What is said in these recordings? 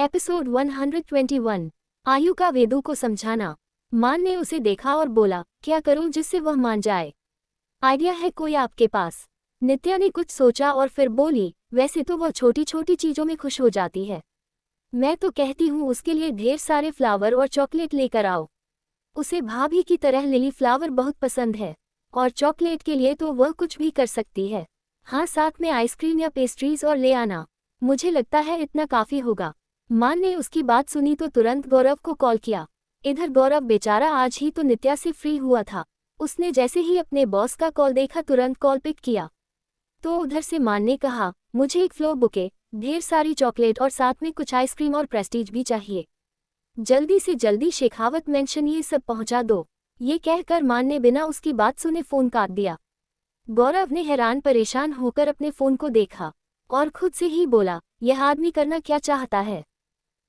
Episode 121। आयु का वेदू को समझाना। मान ने उसे देखा और बोला, क्या करूं जिससे वह मान जाए? आइडिया है कोई आपके पास? नित्या ने कुछ सोचा और फिर बोली, वैसे तो वह छोटी छोटी चीजों में खुश हो जाती है। मैं तो कहती हूँ उसके लिए ढेर सारे फ्लावर और चॉकलेट लेकर आओ। उसे भाभी की तरह लिली फ्लावर बहुत पसंद है, और चॉकलेट के लिए तो वह कुछ भी कर सकती है। हाँ, साथ में आइसक्रीम या पेस्ट्रीज और ले आना। मुझे लगता है इतना काफी होगा। मान ने उसकी बात सुनी तो तुरंत गौरव को कॉल किया। इधर गौरव बेचारा आज ही तो नित्या से फ्री हुआ था। उसने जैसे ही अपने बॉस का कॉल देखा तुरंत कॉल पिक किया। तो उधर से मान ने कहा, मुझे एक फ्लोर बुके, ढेर सारी चॉकलेट और साथ में कुछ आइसक्रीम और प्रेस्टीज भी चाहिए। जल्दी से जल्दी शेखावत मेंशन ये सब पहुंचा दो। ये कहकर मान ने बिना उसकी बात सुने फोन काट दिया। गौरव ने हैरान परेशान होकर अपने फोन को देखा और खुद से ही बोला, यह आदमी करना क्या चाहता है?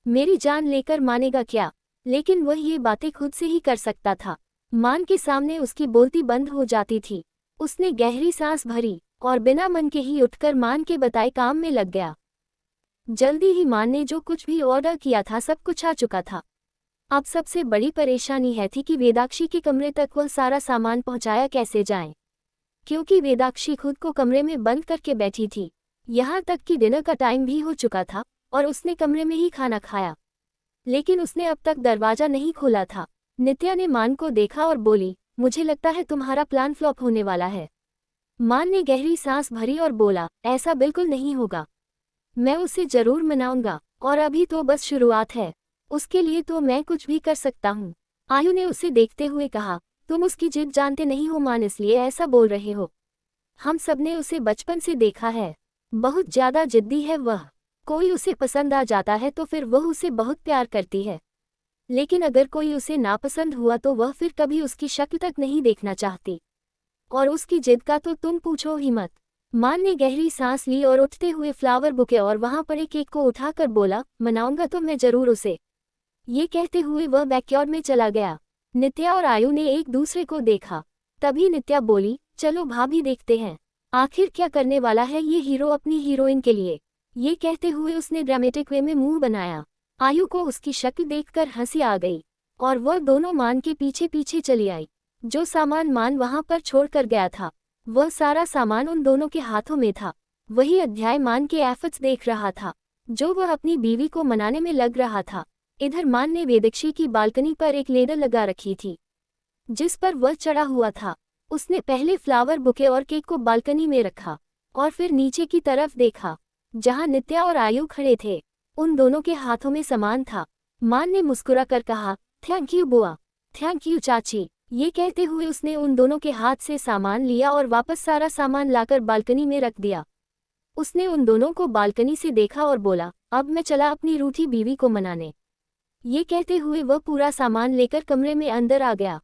मेरी जान लेकर मानेगा क्या? लेकिन वह ये बातें खुद से ही कर सकता था। मान के सामने उसकी बोलती बंद हो जाती थी। उसने गहरी सांस भरी और बिना मन के ही उठकर मान के बताए काम में लग गया। जल्दी ही मान ने जो कुछ भी ऑर्डर किया था सब कुछ आ चुका था। अब सबसे बड़ी परेशानी है थी कि वेदाक्षी के कमरे तक वह सारा सामान पहुंचाया कैसे जाए, क्योंकि वेदाक्षी खुद को कमरे में बंद करके बैठी थी। यहाँ तक कि डिनर का टाइम भी हो चुका था और उसने कमरे में ही खाना खाया, लेकिन उसने अब तक दरवाजा नहीं खोला था। नित्या ने मान को देखा और बोली, मुझे लगता है तुम्हारा प्लान फ्लॉप होने वाला है। मान ने गहरी सांस भरी और बोला, ऐसा बिल्कुल नहीं होगा। मैं उसे जरूर मनाऊंगा, और अभी तो बस शुरुआत है। उसके लिए तो मैं कुछ भी कर सकता हूँ। आयु ने उसे देखते हुए कहा, तुम उसकी जिद जानते नहीं हो मान, इसलिए ऐसा बोल रहे हो। हम सबने उसे बचपन से देखा है, बहुत ज्यादा जिद्दी है वह। कोई उसे पसंद आ जाता है तो फिर वह उसे बहुत प्यार करती है, लेकिन अगर कोई उसे नापसंद हुआ तो वह फिर कभी उसकी शक्ल तक नहीं देखना चाहती। और उसकी जिद का तो तुम पूछो ही मत। मान ने गहरी सांस ली और उठते हुए फ्लावर बुके और वहां पड़े केक को उठाकर बोला, मनाऊंगा तो मैं जरूर उसे। ये कहते हुए वह बैकयार्ड में चला गया। नित्या और आयु ने एक दूसरे को देखा। तभी नित्या बोली, चलो भाभी देखते हैं, आखिर क्या करने वाला है ये हीरो अपनी हीरोइन के लिए। ये कहते हुए उसने ड्रामेटिक वे में मुंह बनाया। आयु को उसकी शक्ल देखकर हंसी आ गई और वह दोनों मान के पीछे पीछे चली आई। जो सामान मान वहां पर छोड़कर गया था वह सारा सामान उन दोनों के हाथों में था। वही अध्याय मान के एफर्ट्स देख रहा था जो वह अपनी बीवी को मनाने में लग रहा था। इधर मान ने वेदाक्षी की बालकनी पर एक लेडर लगा रखी थी जिस पर वह चढ़ा हुआ था। उसने पहले फ्लावर बुके और केक को बालकनी में रखा और फिर नीचे की तरफ देखा जहां नित्या और आयु खड़े थे। उन दोनों के हाथों में सामान था। मान ने मुस्कुरा कर कहा, थैंक यू बुआ। थैंक यू चाची। ये कहते हुए उसने उन दोनों के हाथ से सामान लिया और वापस सारा सामान लाकर बालकनी में रख दिया। उसने उन दोनों को बालकनी से देखा और बोला, अब मैं चला अपनी रूठी बीवी को मनाने। ये कहते हुए वह पूरा सामान लेकर कमरे में अंदर आ गया।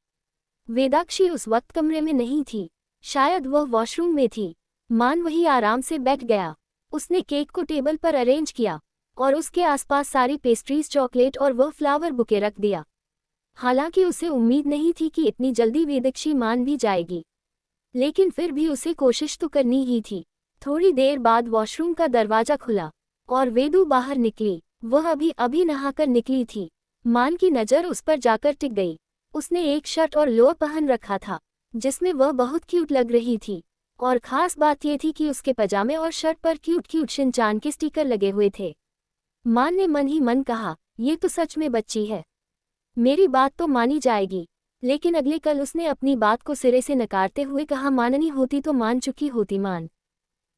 वेदाक्षी उस वक्त कमरे में नहीं थी, शायद वह वॉशरूम में थी। मान वही आराम से बैठ गया। उसने केक को टेबल पर अरेंज किया और उसके आसपास सारी पेस्ट्रीज, चॉकलेट और वह फ्लावर बुके रख दिया। हालांकि उसे उम्मीद नहीं थी कि इतनी जल्दी वेदाक्षी मान भी जाएगी, लेकिन फिर भी उसे कोशिश तो करनी ही थी। थोड़ी देर बाद वॉशरूम का दरवाजा खुला और वेदू बाहर निकली। वह अभी नहाकर निकली थी। मान की नज़र उस पर जाकर टिक गई। उसने एक शर्ट और लोअर पहन रखा था जिसमें वह बहुत क्यूट लग रही थी, और खास बात यह थी कि उसके पजामे और शर्ट पर क्यूट क्यूट शिनचान के स्टिकर लगे हुए थे। मान ने मन ही मन कहा, ये तो सच में बच्ची है, मेरी बात तो मानी जाएगी। लेकिन अगले कल उसने अपनी बात को सिरे से नकारते हुए कहा, माननी होती तो मान चुकी होती मान,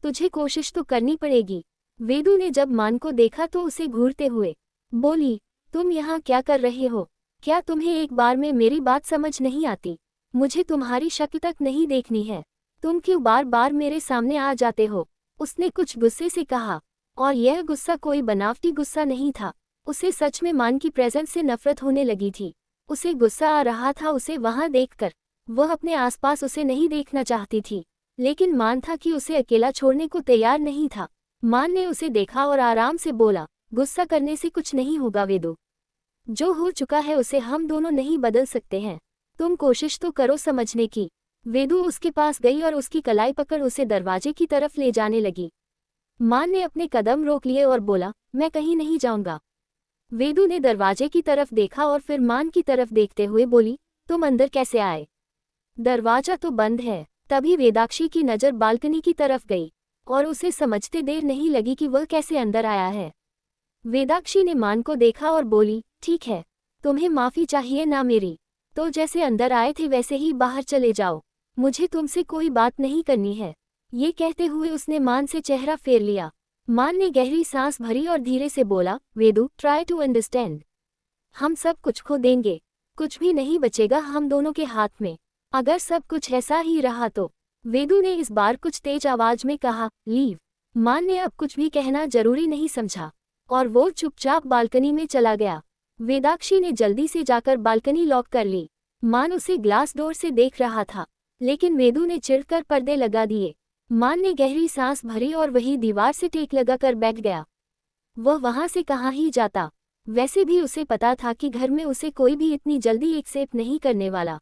तुझे कोशिश तो करनी पड़ेगी। वेदू ने जब मान को देखा तो उसे घूरते हुए बोली, तुम यहाँ क्या कर रहे हो? क्या तुम्हें एक बार में मेरी बात समझ नहीं आती? मुझे तुम्हारी शक्ल तक नहीं देखनी है, तुम क्यों बार बार मेरे सामने आ जाते हो? उसने कुछ गुस्से से कहा, और यह गुस्सा कोई बनावटी गुस्सा नहीं था। उसे सच में मान की प्रेजेंस से नफरत होने लगी थी। उसे गुस्सा आ रहा था उसे वहां देखकर। वह अपने आसपास उसे नहीं देखना चाहती थी, लेकिन मान था कि उसे अकेला छोड़ने को तैयार नहीं था। मान ने उसे देखा और आराम से बोला, गुस्सा करने से कुछ नहीं होगा वेदू, जो हो चुका है उसे हम दोनों नहीं बदल सकते हैं। तुम कोशिश तो करो समझने की। वेदू उसके पास गई और उसकी कलाई पकड़ उसे दरवाजे की तरफ ले जाने लगी। मान ने अपने कदम रोक लिए और बोला, मैं कहीं नहीं जाऊंगा। वेदू ने दरवाजे की तरफ देखा और फिर मान की तरफ देखते हुए बोली, तुम अंदर कैसे आए? दरवाजा तो बंद है। तभी वेदाक्षी की नज़र बालकनी की तरफ गई और उसे समझते देर नहीं लगी कि वह कैसे अंदर आया है। वेदाक्षी ने मान को देखा और बोली, ठीक है, तुम्हें माफ़ी चाहिए ना मेरी, तो जैसे अंदर आए थे वैसे ही बाहर चले जाओ, मुझे तुमसे कोई बात नहीं करनी है। ये कहते हुए उसने मान से चेहरा फेर लिया। मान ने गहरी सांस भरी और धीरे से बोला, वेदू, ट्राई टू अंडरस्टैंड। हम सब कुछ खो देंगे, कुछ भी नहीं बचेगा हम दोनों के हाथ में, अगर सब कुछ ऐसा ही रहा तो। वेदू ने इस बार कुछ तेज आवाज में कहा, लीव। मान ने अब कुछ भी कहना जरूरी नहीं समझा और वो चुपचाप बालकनी में चला गया। वेदाक्षी ने जल्दी से जाकर बालकनी लॉक कर ली। मान उसे ग्लास डोर से देख रहा था, लेकिन वेदू ने चिढ़कर पर्दे लगा दिए। मान ने गहरी सांस भरी और वही दीवार से टेक लगाकर बैठ गया। वह वहां से कहाँ ही जाता, वैसे भी उसे पता था कि घर में उसे कोई भी इतनी जल्दी एक्सेप्ट नहीं करने वाला,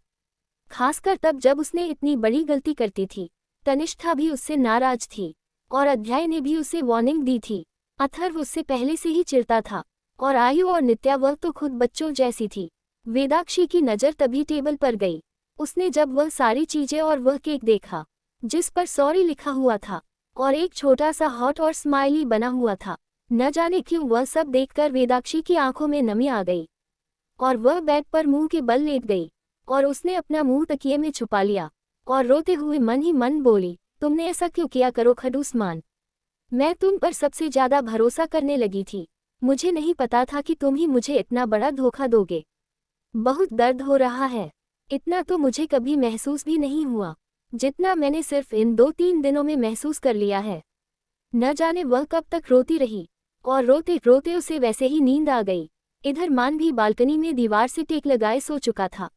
खासकर तब जब उसने इतनी बड़ी गलती करती थी। तनिष्ठा भी उससे नाराज थी और अध्याय ने भी उसे वार्निंग दी थी। अथर्व उससे पहले से ही चिढ़ता था और आयु और नित्या वह तो खुद बच्चों जैसी थी। वेदाक्षी की नज़र तभी टेबल पर गई। उसने जब वह सारी चीजें और वह केक देखा जिस पर सॉरी लिखा हुआ था और एक छोटा सा हॉट और स्माइली बना हुआ था, न जाने क्यों वह सब देखकर वेदाक्षी की आंखों में नमी आ गई और वह बेड पर मुंह के बल लेट गई और उसने अपना मुंह तकिए में छुपा लिया और रोते हुए मन ही मन बोली, तुमने ऐसा क्यों किया? करो खड़ूस मान, मैं तुम पर सबसे ज्यादा भरोसा करने लगी थी, मुझे नहीं पता था कि तुम ही मुझे इतना बड़ा धोखा दोगे। बहुत दर्द हो रहा है, इतना तो मुझे कभी महसूस भी नहीं हुआ जितना मैंने सिर्फ इन 2-3 दिनों में महसूस कर लिया है। न जाने वह कब तक रोती रही और रोते रोते उसे वैसे ही नींद आ गई। इधर मान भी बालकनी में दीवार से टेक लगाए सो चुका था।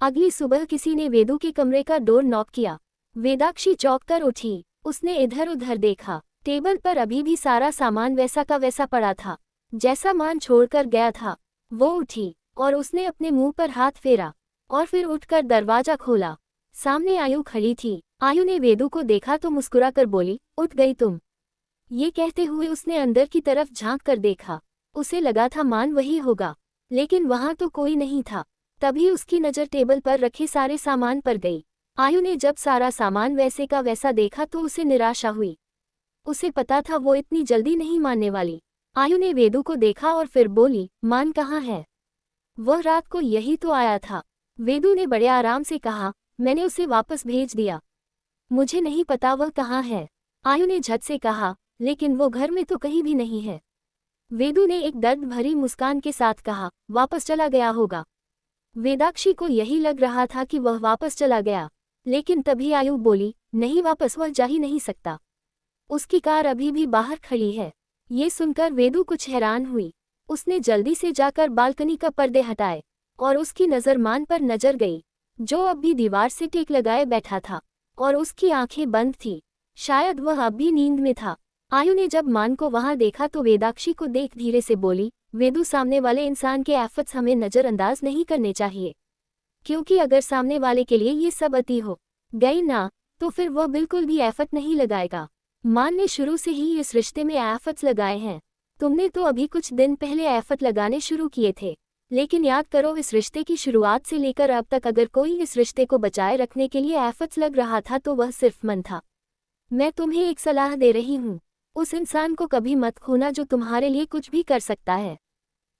अगली सुबह किसी ने वेदू के कमरे का डोर नॉक किया। वेदाक्षी चौंक कर उठी। उसने इधर उधर देखा, टेबल पर अभी भी सारा सामान वैसा का वैसा पड़ा था जैसा मान छोड़कर गया था। वो उठी और उसने अपने मुंह पर हाथ फेरा और फिर उठकर दरवाजा खोला। सामने आयु खड़ी थी। आयु ने वेदू को देखा तो मुस्कुराकर बोली, उठ गई तुम? ये कहते हुए उसने अंदर की तरफ झांक कर देखा। उसे लगा था मान वही होगा, लेकिन वहां तो कोई नहीं था। तभी उसकी नज़र टेबल पर रखे सारे सामान पर गई। आयु ने जब सारा सामान वैसे का वैसा देखा तो उसे निराशा हुई। उसे पता था वो इतनी जल्दी नहीं मानने वाली। आयु ने वेदू को देखा और फिर बोली, मान कहाँ है? वह रात को यही तो आया था। वेदू ने बड़े आराम से कहा, मैंने उसे वापस भेज दिया, मुझे नहीं पता वह कहाँ है। आयु ने झट से कहा, लेकिन वो घर में तो कहीं भी नहीं है। वेदू ने एक दर्द भरी मुस्कान के साथ कहा, वापस चला गया होगा। वेदाक्षी को यही लग रहा था कि वह वापस चला गया, लेकिन तभी आयु बोली, नहीं, वापस वह जा ही नहीं सकता, उसकी कार अभी भी बाहर खड़ी है। ये सुनकर वेदू कुछ हैरान हुई। उसने जल्दी से जाकर बालकनी का पर्दे हटाए और उसकी नज़र मान पर नजर गई, जो अब भी दीवार से टेक लगाए बैठा था और उसकी आंखें बंद थी। शायद वह अब भी नींद में था। आयु ने जब मान को वहां देखा तो वेदाक्षी को देख धीरे से बोली, वेदू, सामने वाले इंसान के एफर्ट्स हमें नज़रअंदाज नहीं करने चाहिए, क्योंकि अगर सामने वाले के लिए ये सब अति हो गई ना तो फिर वह बिल्कुल भी एफर्ट नहीं लगाएगा। मान ने शुरू से ही इस रिश्ते में एफर्ट्स लगाए हैं। तुमने तो अभी कुछ दिन पहले एफर्ट लगाने शुरू किए थे, लेकिन याद करो, इस रिश्ते की शुरुआत से लेकर अब तक अगर कोई इस रिश्ते को बचाए रखने के लिए एफर्ट्स लग रहा था तो वह सिर्फ मन था। मैं तुम्हें एक सलाह दे रही हूँ, उस इंसान को कभी मत खोना जो तुम्हारे लिए कुछ भी कर सकता है।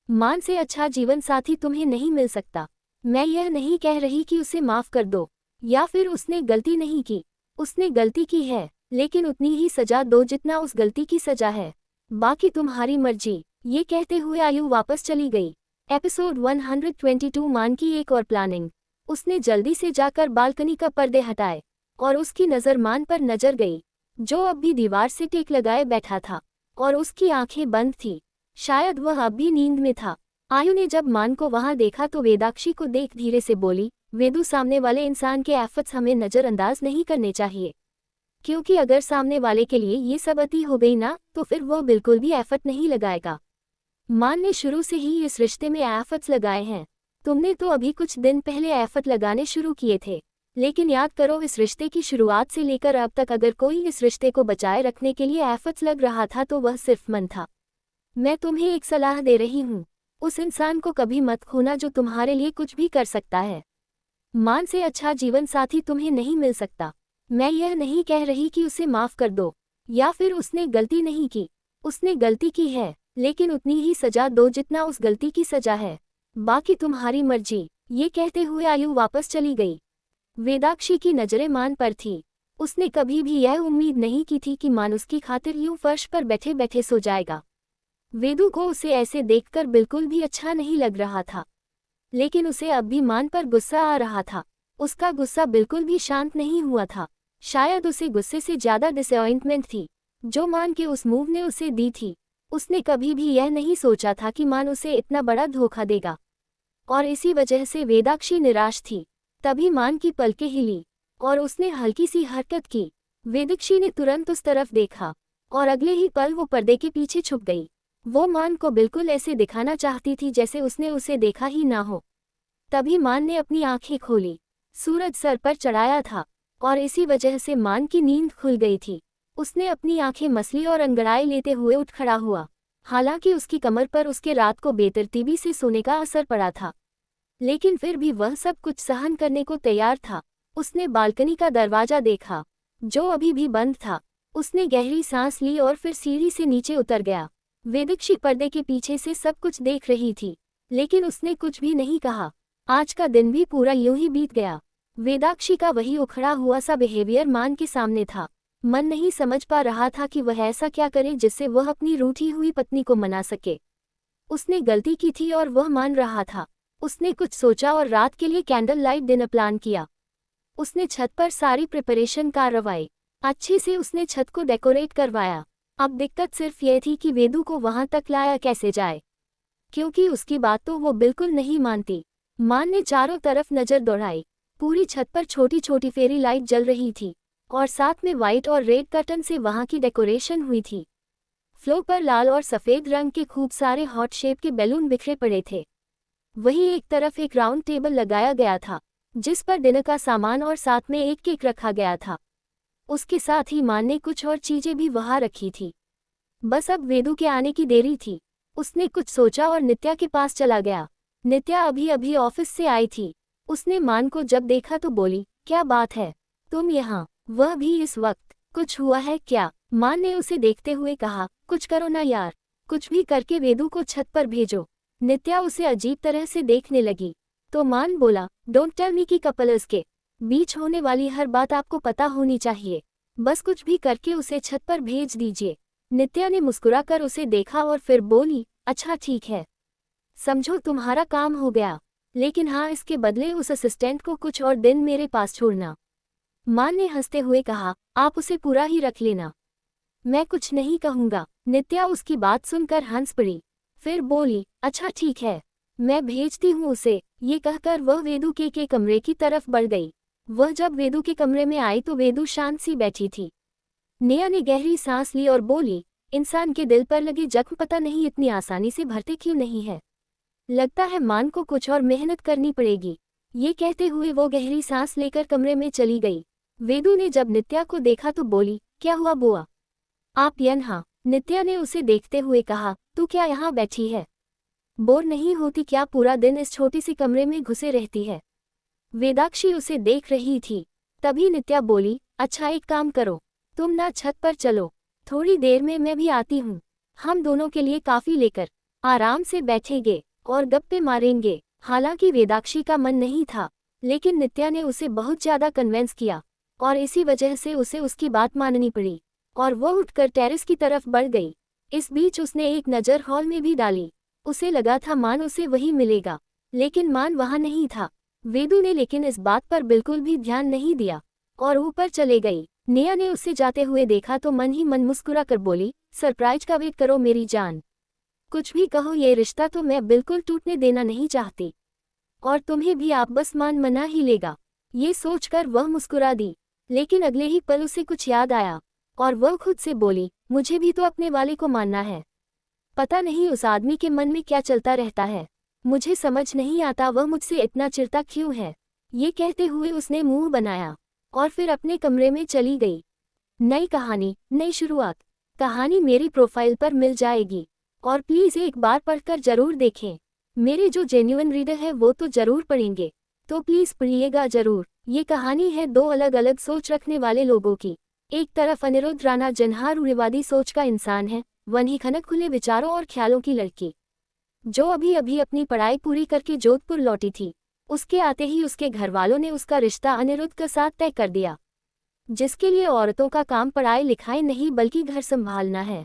मान से अच्छा जीवन साथी तुम्हें नहीं मिल सकता। मैं यह नहीं कह रही कि उसे माफ कर दो या फिर उसने गलती नहीं की, उसने गलती की है, लेकिन उतनी ही सजा दो जितना उस गलती की सजा है, बाकी तुम्हारी मर्जी। ये कहते हुए आयु वापस चली गई। एपिसोड 122 मान की एक और प्लानिंग। उसने जल्दी से जाकर बालकनी का पर्दे हटाए और उसकी नज़र मान पर नजर गई, जो अब भी दीवार से टेक लगाए बैठा था और उसकी आंखें बंद थी। शायद वह अब भी नींद में था। आयु ने जब मान को वहां देखा तो वेदाक्षी को देख धीरे से बोली, वेदू, सामने वाले इंसान के एफर्ट्स हमें नज़रअंदाज नहीं करने चाहिए, क्योंकि अगर सामने वाले के लिए ये सब अति हो गई ना तो फिर वह बिल्कुल भी एफर्ट नहीं लगाएगा। मान ने शुरू से ही इस रिश्ते में एफर्ट्स लगाए हैं। तुमने तो अभी कुछ दिन पहले एफर्ट लगाने शुरू किए थे, लेकिन याद करो, इस रिश्ते की शुरुआत से लेकर अब तक अगर कोई इस रिश्ते को बचाए रखने के लिए एफर्ट्स लग रहा था तो वह सिर्फ मन था। मैं तुम्हें एक सलाह दे रही हूँ, उस इंसान को कभी मत खोना जो तुम्हारे लिए कुछ भी कर सकता है। मान से अच्छा जीवन साथी तुम्हें नहीं मिल सकता। मैं यह नहीं कह रही कि उसे माफ कर दो या फिर उसने गलती नहीं की। उसने गलती की है, लेकिन उतनी ही सजा दो जितना उस गलती की सजा है। बाकी तुम्हारी मर्जी। ये कहते हुए आयु वापस चली गई। वेदाक्षी की नजरें मान पर थी। उसने कभी भी यह उम्मीद नहीं की थी कि मान उसकी खातिर यूं फर्श पर बैठे बैठे सो जाएगा। वेदू को उसे ऐसे देखकर बिल्कुल भी अच्छा नहीं लग रहा था, लेकिन उसे अब भी मान पर गुस्सा आ रहा था। उसका गुस्सा बिल्कुल भी शांत नहीं हुआ था। शायद उसे गुस्से से ज्यादा डिसअपॉइंटमेंट थी जो मान के उस मूव ने उसे दी थी। उसने कभी भी यह नहीं सोचा था कि मान उसे इतना बड़ा धोखा देगा, और इसी वजह से वेदाक्षी निराश थी। तभी मान की पलकें हिली और उसने हल्की सी हरकत की। वेदाक्षी ने तुरंत उस तरफ देखा और अगले ही पल वो पर्दे के पीछे छुप गई। वो मान को बिल्कुल ऐसे दिखाना चाहती थी जैसे उसने उसे देखा ही ना हो। तभी मान ने अपनी आंखें खोली। सूरज सर पर चढ़ाया था और इसी वजह से मान की नींद खुल गई थी। उसने अपनी आंखें मसली और अंगड़ाई लेते हुए उठ खड़ा हुआ। हालांकि उसकी कमर पर उसके रात को बेतरतीबी से सोने का असर पड़ा था, लेकिन फिर भी वह सब कुछ सहन करने को तैयार था। उसने बालकनी का दरवाजा देखा जो अभी भी बंद था। उसने गहरी सांस ली और फिर सीढ़ी से नीचे उतर गया। वेदाक्षी पर्दे के पीछे से सब कुछ देख रही थी, लेकिन उसने कुछ भी नहीं कहा। आज का दिन भी पूरा यूं ही बीत गया। वेदाक्षी का वही उखड़ा हुआ सा बिहेवियर मान के सामने था। मन नहीं समझ पा रहा था कि वह ऐसा क्या करे जिससे वह अपनी रूठी हुई पत्नी को मना सके। उसने गलती की थी और वह मान रहा था। उसने कुछ सोचा और रात के लिए कैंडल लाइट डिनर प्लान किया। उसने छत पर सारी प्रिपरेशन करवाई। अच्छे से उसने छत को डेकोरेट करवाया। अब दिक्कत सिर्फ यह थी कि वेदू को वहां तक लाया कैसे जाए, क्योंकि उसकी बात तो वो बिल्कुल नहीं मानती। मान ने चारों तरफ नजर दौड़ाई। पूरी छत पर छोटी छोटी फेरी लाइट जल रही थी और साथ में व्हाइट और रेड कर्टन से वहां की डेकोरेशन हुई थी। फ्लोर पर लाल और सफेद रंग के खूब सारे हॉट शेप के बैलून बिखरे पड़े थे। वहीं एक तरफ एक राउंड टेबल लगाया गया था जिस पर डिनर का सामान और साथ में एक केक रखा गया था। उसके साथ ही मान ने कुछ और चीजें भी वहां रखी थी। बस अब वेदू के आने की देरी थी। उसने कुछ सोचा और नित्या के पास चला गया। नित्या अभी अभी ऑफिस से आई थी। उसने मान को जब देखा तो बोली, क्या बात है, तुम यहाँ, वह भी इस वक्त, कुछ हुआ है क्या? मान ने उसे देखते हुए कहा, कुछ करो ना यार, कुछ भी करके वेदू को छत पर भेजो। नित्या उसे अजीब तरह से देखने लगी तो मान बोला, डोंट टेल मी कि कपल्स के बीच होने वाली हर बात आपको पता होनी चाहिए। बस कुछ भी करके उसे छत पर भेज दीजिए। नित्या ने मुस्कुराकर उसे देखा और फिर बोली, अच्छा ठीक है, समझो तुम्हारा काम हो गया, लेकिन हाँ इसके बदले उस असिस्टेंट को कुछ और दिन मेरे पास छोड़ना। मान ने हंसते हुए कहा, आप उसे पूरा ही रख लेना, मैं कुछ नहीं कहूँगा। नित्या उसकी बात सुनकर हंस पड़ी, फिर बोली, अच्छा ठीक है, मैं भेजती हूँ उसे। ये कहकर वह वेदू के कमरे की तरफ बढ़ गई। वह जब वेदू के कमरे में आई तो वेदू शांत सी बैठी थी। नेहा ने गहरी सांस ली और बोली, इंसान के दिल पर लगे जख्म पता नहीं इतनी आसानी से भरते क्यों नहीं है। लगता है मान को कुछ और मेहनत करनी पड़ेगी। ये कहते हुए वो गहरी सांस लेकर कमरे में चली गई। वेदू ने जब नित्या को देखा तो बोली, क्या हुआ बुआ, आप यहाँ? नित्या ने उसे देखते हुए कहा, तू क्या यहाँ बैठी है, बोर नहीं होती क्या? पूरा दिन इस छोटी सी कमरे में घुसे रहती है। वेदाक्षी उसे देख रही थी। तभी नित्या बोली, अच्छा एक काम करो, तुम ना छत पर चलो, थोड़ी देर में मैं भी आती हूँ। हम दोनों के लिए काफी लेकर आराम से बैठेंगे और गप्पे मारेंगे। हालांकि वेदाक्षी का मन नहीं था, लेकिन नित्या ने उसे बहुत ज्यादा कन्विंस किया और इसी वजह से उसे उसकी बात माननी पड़ी और वह उठकर टेरेस की तरफ बढ़ गई। इस बीच उसने एक नज़र हॉल में भी डाली। उसे लगा था मान उसे वही मिलेगा, लेकिन मान वहां नहीं था। वेदू ने लेकिन इस बात पर बिल्कुल भी ध्यान नहीं दिया और ऊपर चले गई। नेहा ने उसे जाते हुए देखा तो मन ही मन मुस्कुरा कर बोली, सरप्राइज का वेट करो मेरी जान, कुछ भी कहो ये रिश्ता तो मैं बिल्कुल टूटने देना नहीं चाहती, और तुम्हें भी आप बस मान मना ही लेगा। ये सोचकर वह मुस्कुरा दी, लेकिन अगले ही पल उसे कुछ याद आया और वह खुद से बोली, मुझे भी तो अपने वाले को मानना है। पता नहीं उस आदमी के मन में क्या चलता रहता है, मुझे समझ नहीं आता वह मुझसे इतना चिढ़ता क्यों है। ये कहते हुए उसने मुंह बनाया और फिर अपने कमरे में चली गई। नई कहानी, नई शुरुआत। कहानी मेरी प्रोफाइल पर मिल जाएगी और प्लीज़ एक बार पढ़कर जरूर देखें। मेरे जो जेन्युइन रीडर है वो तो जरूर पढ़ेंगे, तो प्लीज पढ़िएगा जरूर। ये कहानी है दो अलग अलग सोच रखने वाले लोगों की। एक तरफ अनिरुद्ध राणा जन्हार रूढ़िवादी सोच का इंसान है, वहीं खनक खुले विचारों और ख्यालों की लड़की, जो अभी अभी अपनी पढ़ाई पूरी करके जोधपुर लौटी थी। उसके आते ही उसके घर वालों ने उसका रिश्ता अनिरुद्ध के साथ तय कर दिया, जिसके लिए औरतों का काम पढ़ाई लिखाई नहीं बल्कि घर संभालना है।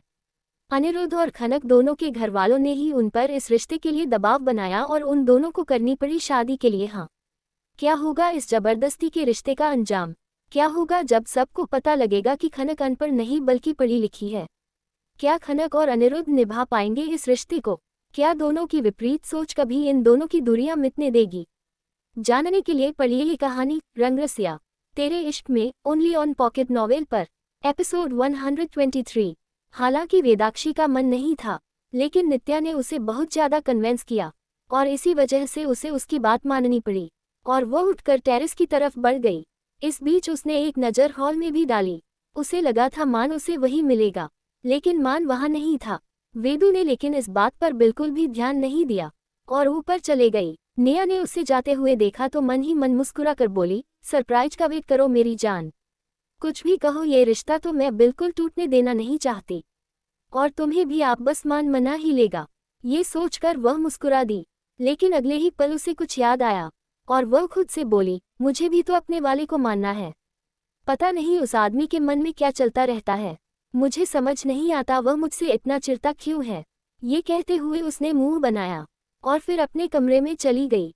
अनिरुद्ध और खनक दोनों के घर वालों ने ही उन पर इस रिश्ते के लिए दबाव बनाया और उन दोनों को करनी पड़ी शादी के लिए हाँ। क्या होगा इस जबरदस्ती के रिश्ते का अंजाम? क्या होगा जब सबको पता लगेगा कि खनक अनपढ़ नहीं बल्कि पढ़ी लिखी है? क्या खनक और अनिरुद्ध निभा पाएंगे इस रिश्ते को? क्या दोनों की विपरीत सोच कभी इन दोनों की दूरियां मिटने देगी? जानने के लिए पढ़िए ये कहानी रंगरसिया तेरे इश्क में, ओनली ऑन पॉकेट नॉवेल पर। एपिसोड 123। हालांकि वेदाक्षी का मन नहीं था, लेकिन नित्या ने उसे बहुत ज्यादा कन्विंस किया और इसी वजह से उसे उसकी बात माननी पड़ी और वो उठकर टेरेस की तरफ बढ़ गई। इस बीच उसने एक नज़र हॉल में भी डाली। उसे लगा था मान उसे वही मिलेगा, लेकिन मान वहां नहीं था। वेदू ने लेकिन इस बात पर बिल्कुल भी ध्यान नहीं दिया और ऊपर चले गई। नेहा ने उसे जाते हुए देखा तो मन ही मन मुस्कुरा कर बोली, सरप्राइज का वेट करो मेरी जान। कुछ भी कहो, ये रिश्ता तो मैं बिल्कुल टूटने देना नहीं चाहती और तुम्हें भी आप बस मान मना ही लेगा। ये सोचकर वह मुस्कुरा दी, लेकिन अगले ही पल उसे कुछ याद आया और वह खुद से बोली, मुझे भी तो अपने वाले को मानना है। पता नहीं उस आदमी के मन में क्या चलता रहता है, मुझे समझ नहीं आता वह मुझसे इतना चिढ़ता क्यों है। ये कहते हुए उसने मुंह बनाया और फिर अपने कमरे में चली गई।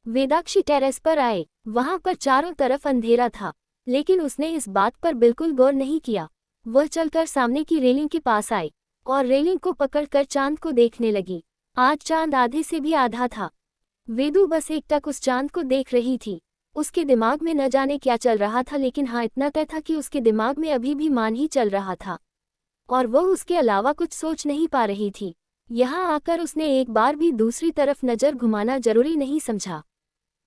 वेदाक्षी टेरेस पर आए, वहां पर चारों तरफ अंधेरा था, लेकिन उसने इस बात पर बिल्कुल गौर नहीं किया। वह चलकर सामने की रेलिंग के पास आई और रेलिंग को पकड़कर चांद को देखने लगी। आज चांद आधे से भी आधा था। वेदू बस एकटक उस चांद को देख रही थी। उसके दिमाग में न जाने क्या चल रहा था, लेकिन हाँ इतना तय था कि उसके दिमाग में अभी भी मान ही चल रहा था और वह उसके अलावा कुछ सोच नहीं पा रही थी। यहाँ आकर उसने एक बार भी दूसरी तरफ नज़र घुमाना जरूरी नहीं समझा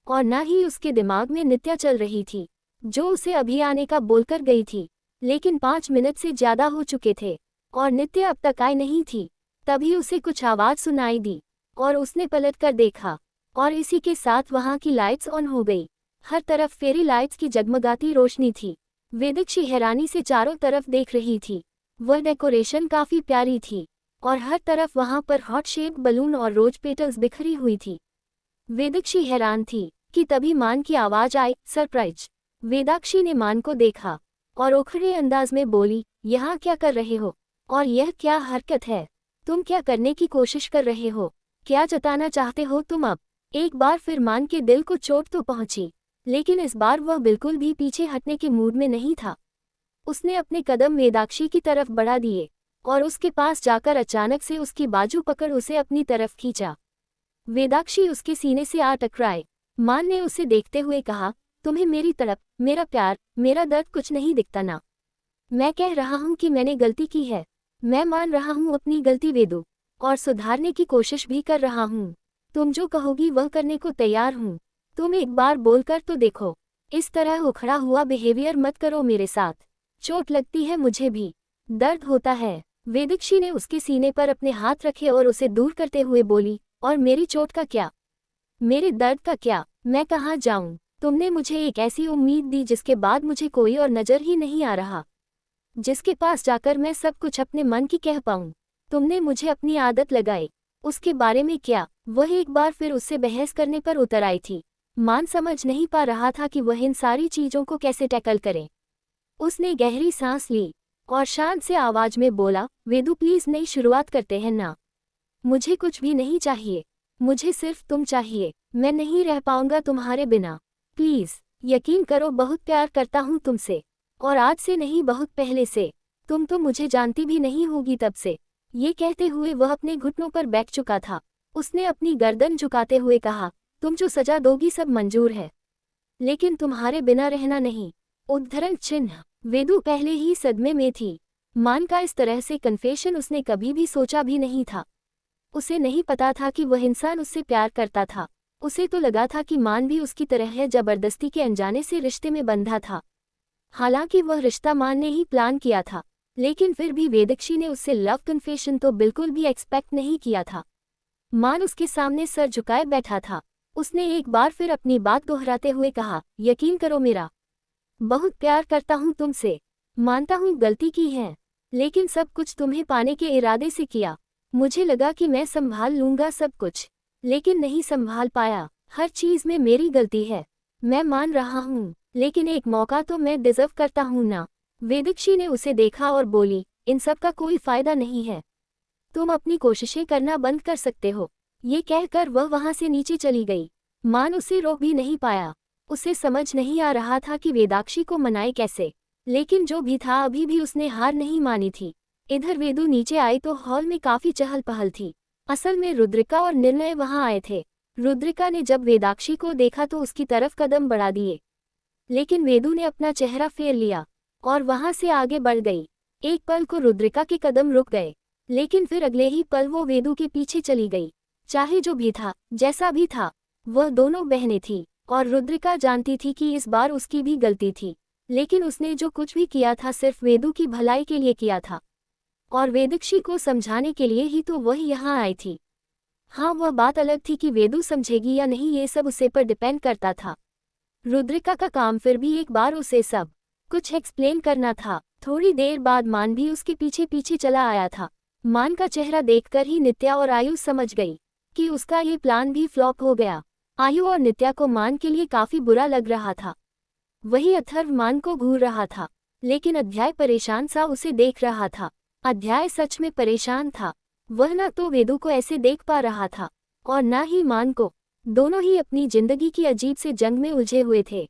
और न ही उसके दिमाग में नित्या चल रही थी, जो उसे अभी आने का बोलकर गई थी। लेकिन 5 मिनट से ज्यादा हो चुके थे और नित्या अब तक आई नहीं थी। तभी उसे कुछ आवाज सुनाई दी और उसने पलटकर देखा और इसी के साथ वहां की लाइट्स ऑन हो गई। हर तरफ फेरी लाइट्स की जगमगाती रोशनी थी। वेदाक्षी हैरानी से चारों तरफ देख रही थी। वह डेकोरेशन काफी प्यारी थी और हर तरफ वहां पर हॉट शेप बलून और रोज पेटल्स बिखरी हुई थी। वेदाक्षी हैरान थी कि तभी मान की आवाज आई, सरप्राइज। वेदाक्षी ने मान को देखा और उखड़े अंदाज में बोली, यहाँ क्या कर रहे हो और यह क्या हरकत है? तुम क्या करने की कोशिश कर रहे हो? क्या जताना चाहते हो तुम अब? एक बार फिर मान के दिल को चोट तो पहुंची, लेकिन इस बार वह बिल्कुल भी पीछे हटने के मूड में नहीं था। उसने अपने कदम वेदाक्षी की तरफ बढ़ा दिए और उसके पास जाकर अचानक से उसकी बाजू पकड़ उसे अपनी तरफ खींचा। वेदाक्षी उसके सीने से आ टकराए। मान ने उसे देखते हुए कहा, तुम्हें मेरी तड़प, मेरा प्यार, मेरा दर्द कुछ नहीं दिखता ना? मैं कह रहा हूँ कि मैंने गलती की है। मैं मान रहा हूँ अपनी गलती वेदू, और सुधारने की कोशिश भी कर रहा हूँ। तुम जो कहोगी वह करने को तैयार हूँ। तुम एक बार बोलकर तो देखो। इस तरह उखड़ा हुआ बिहेवियर मत करो मेरे साथ। चोट लगती है, मुझे भी दर्द होता है। वेदाक्षी ने उसके सीने पर अपने हाथ रखे और उसे दूर करते हुए बोली, और मेरी चोट का क्या? मेरे दर्द का क्या? मैं कहाँ जाऊँ? तुमने मुझे एक ऐसी उम्मीद दी जिसके बाद मुझे कोई और नजर ही नहीं आ रहा, जिसके पास जाकर मैं सब कुछ अपने मन की कह पाऊँ। तुमने मुझे अपनी आदत लगाई, उसके बारे में क्या? वह एक बार फिर उससे बहस करने पर उतर आई थी। मान समझ नहीं पा रहा था कि वह इन सारी चीजों को कैसे टैकल करे। उसने गहरी सांस ली और शांत से आवाज में बोला, वेदू प्लीज नई शुरुआत करते हैं ना? मुझे कुछ भी नहीं चाहिए, मुझे सिर्फ तुम चाहिए। मैं नहीं रह पाऊंगा तुम्हारे बिना। प्लीज यकीन करो, बहुत प्यार करता हूँ तुमसे, और आज से नहीं बहुत पहले से। तुम तो मुझे जानती भी नहीं होगी तब से। ये कहते हुए वह अपने घुटनों पर बैठ चुका था। उसने अपनी गर्दन झुकाते हुए कहा, तुम जो सजा दोगी सब मंजूर है, लेकिन तुम्हारे बिना रहना नहीं। उद्धरण चिन्ह। वेदू पहले ही सदमे में थी। मान का इस तरह से कन्फेशन उसने कभी भी सोचा भी नहीं था। उसे नहीं पता था कि वह इंसान उससे प्यार करता था। उसे तो लगा था कि मान भी उसकी तरह है, जबरदस्ती के अनजाने से रिश्ते में बंधा था। हालांकि वह रिश्ता मान ने ही प्लान किया था, लेकिन फिर भी वेदाक्षी ने उससे लव कन्फेशन तो बिल्कुल भी एक्सपेक्ट नहीं किया था। मान उसके सामने सर झुकाए बैठा था। उसने एक बार फिर अपनी बात दोहराते हुए कहा, यकीन करो मेरा बहुत प्यार करता हूँ तुमसे। मानता हूँ गलती की है, लेकिन सब कुछ तुम्हें पाने के इरादे से किया। मुझे लगा कि मैं संभाल लूंगा सब कुछ, लेकिन नहीं संभाल पाया। हर चीज में मेरी गलती है, मैं मान रहा हूँ, लेकिन एक मौका तो मैं डिजर्व करता हूँ ना। वेदिक्षी ने उसे देखा और बोली, इन सब का कोई फायदा नहीं है, तुम अपनी कोशिशें करना बंद कर सकते हो। ये कहकर वह वहां से नीचे चली गई। मान उसे रोक भी नहीं पाया। उसे समझ नहीं आ रहा था कि वेदाक्षी को मनाए कैसे, लेकिन जो भी था अभी भी उसने हार नहीं मानी थी। इधर वेदू नीचे आई तो हॉल में काफी चहल पहल थी। असल में रुद्रिका और निर्णय वहां आए थे। रुद्रिका ने जब वेदाक्षी को देखा तो उसकी तरफ कदम बढ़ा दिए, लेकिन वेदू ने अपना चेहरा फेर लिया और वहां से आगे बढ़ गई। एक पल को रुद्रिका के कदम रुक गए, लेकिन फिर अगले ही पल वो वेदू के पीछे चली गई। चाहे जो भी था, जैसा भी था, वह दोनों बहनें थीं और रुद्रिका जानती थी कि इस बार उसकी भी गलती थी, लेकिन उसने जो कुछ भी किया था सिर्फ वेदू की भलाई के लिए किया था और वेदिक्षी को समझाने के लिए ही तो वह यहाँ आई थी। हाँ, वह बात अलग थी कि वेदू समझेगी या नहीं, ये सब उसे पर डिपेंड करता था। रुद्रिका का काम फिर भी एक बार उसे सब कुछ एक्सप्लेन करना था। थोड़ी देर बाद मान भी उसके पीछे पीछे चला आया था। मान का चेहरा देखकर ही नित्या और आयु समझ गई कि उसका ये प्लान भी फ्लॉप हो गया। आयु और नित्या को मान के लिए काफी बुरा लग रहा था। वही अथर्व मान को घूर रहा था, लेकिन अध्याय परेशान सा उसे देख रहा था। अध्याय सच में परेशान था। वह न तो वेदू को ऐसे देख पा रहा था और न ही मान को। दोनों ही अपनी जिंदगी की अजीब से जंग में उलझे हुए थे।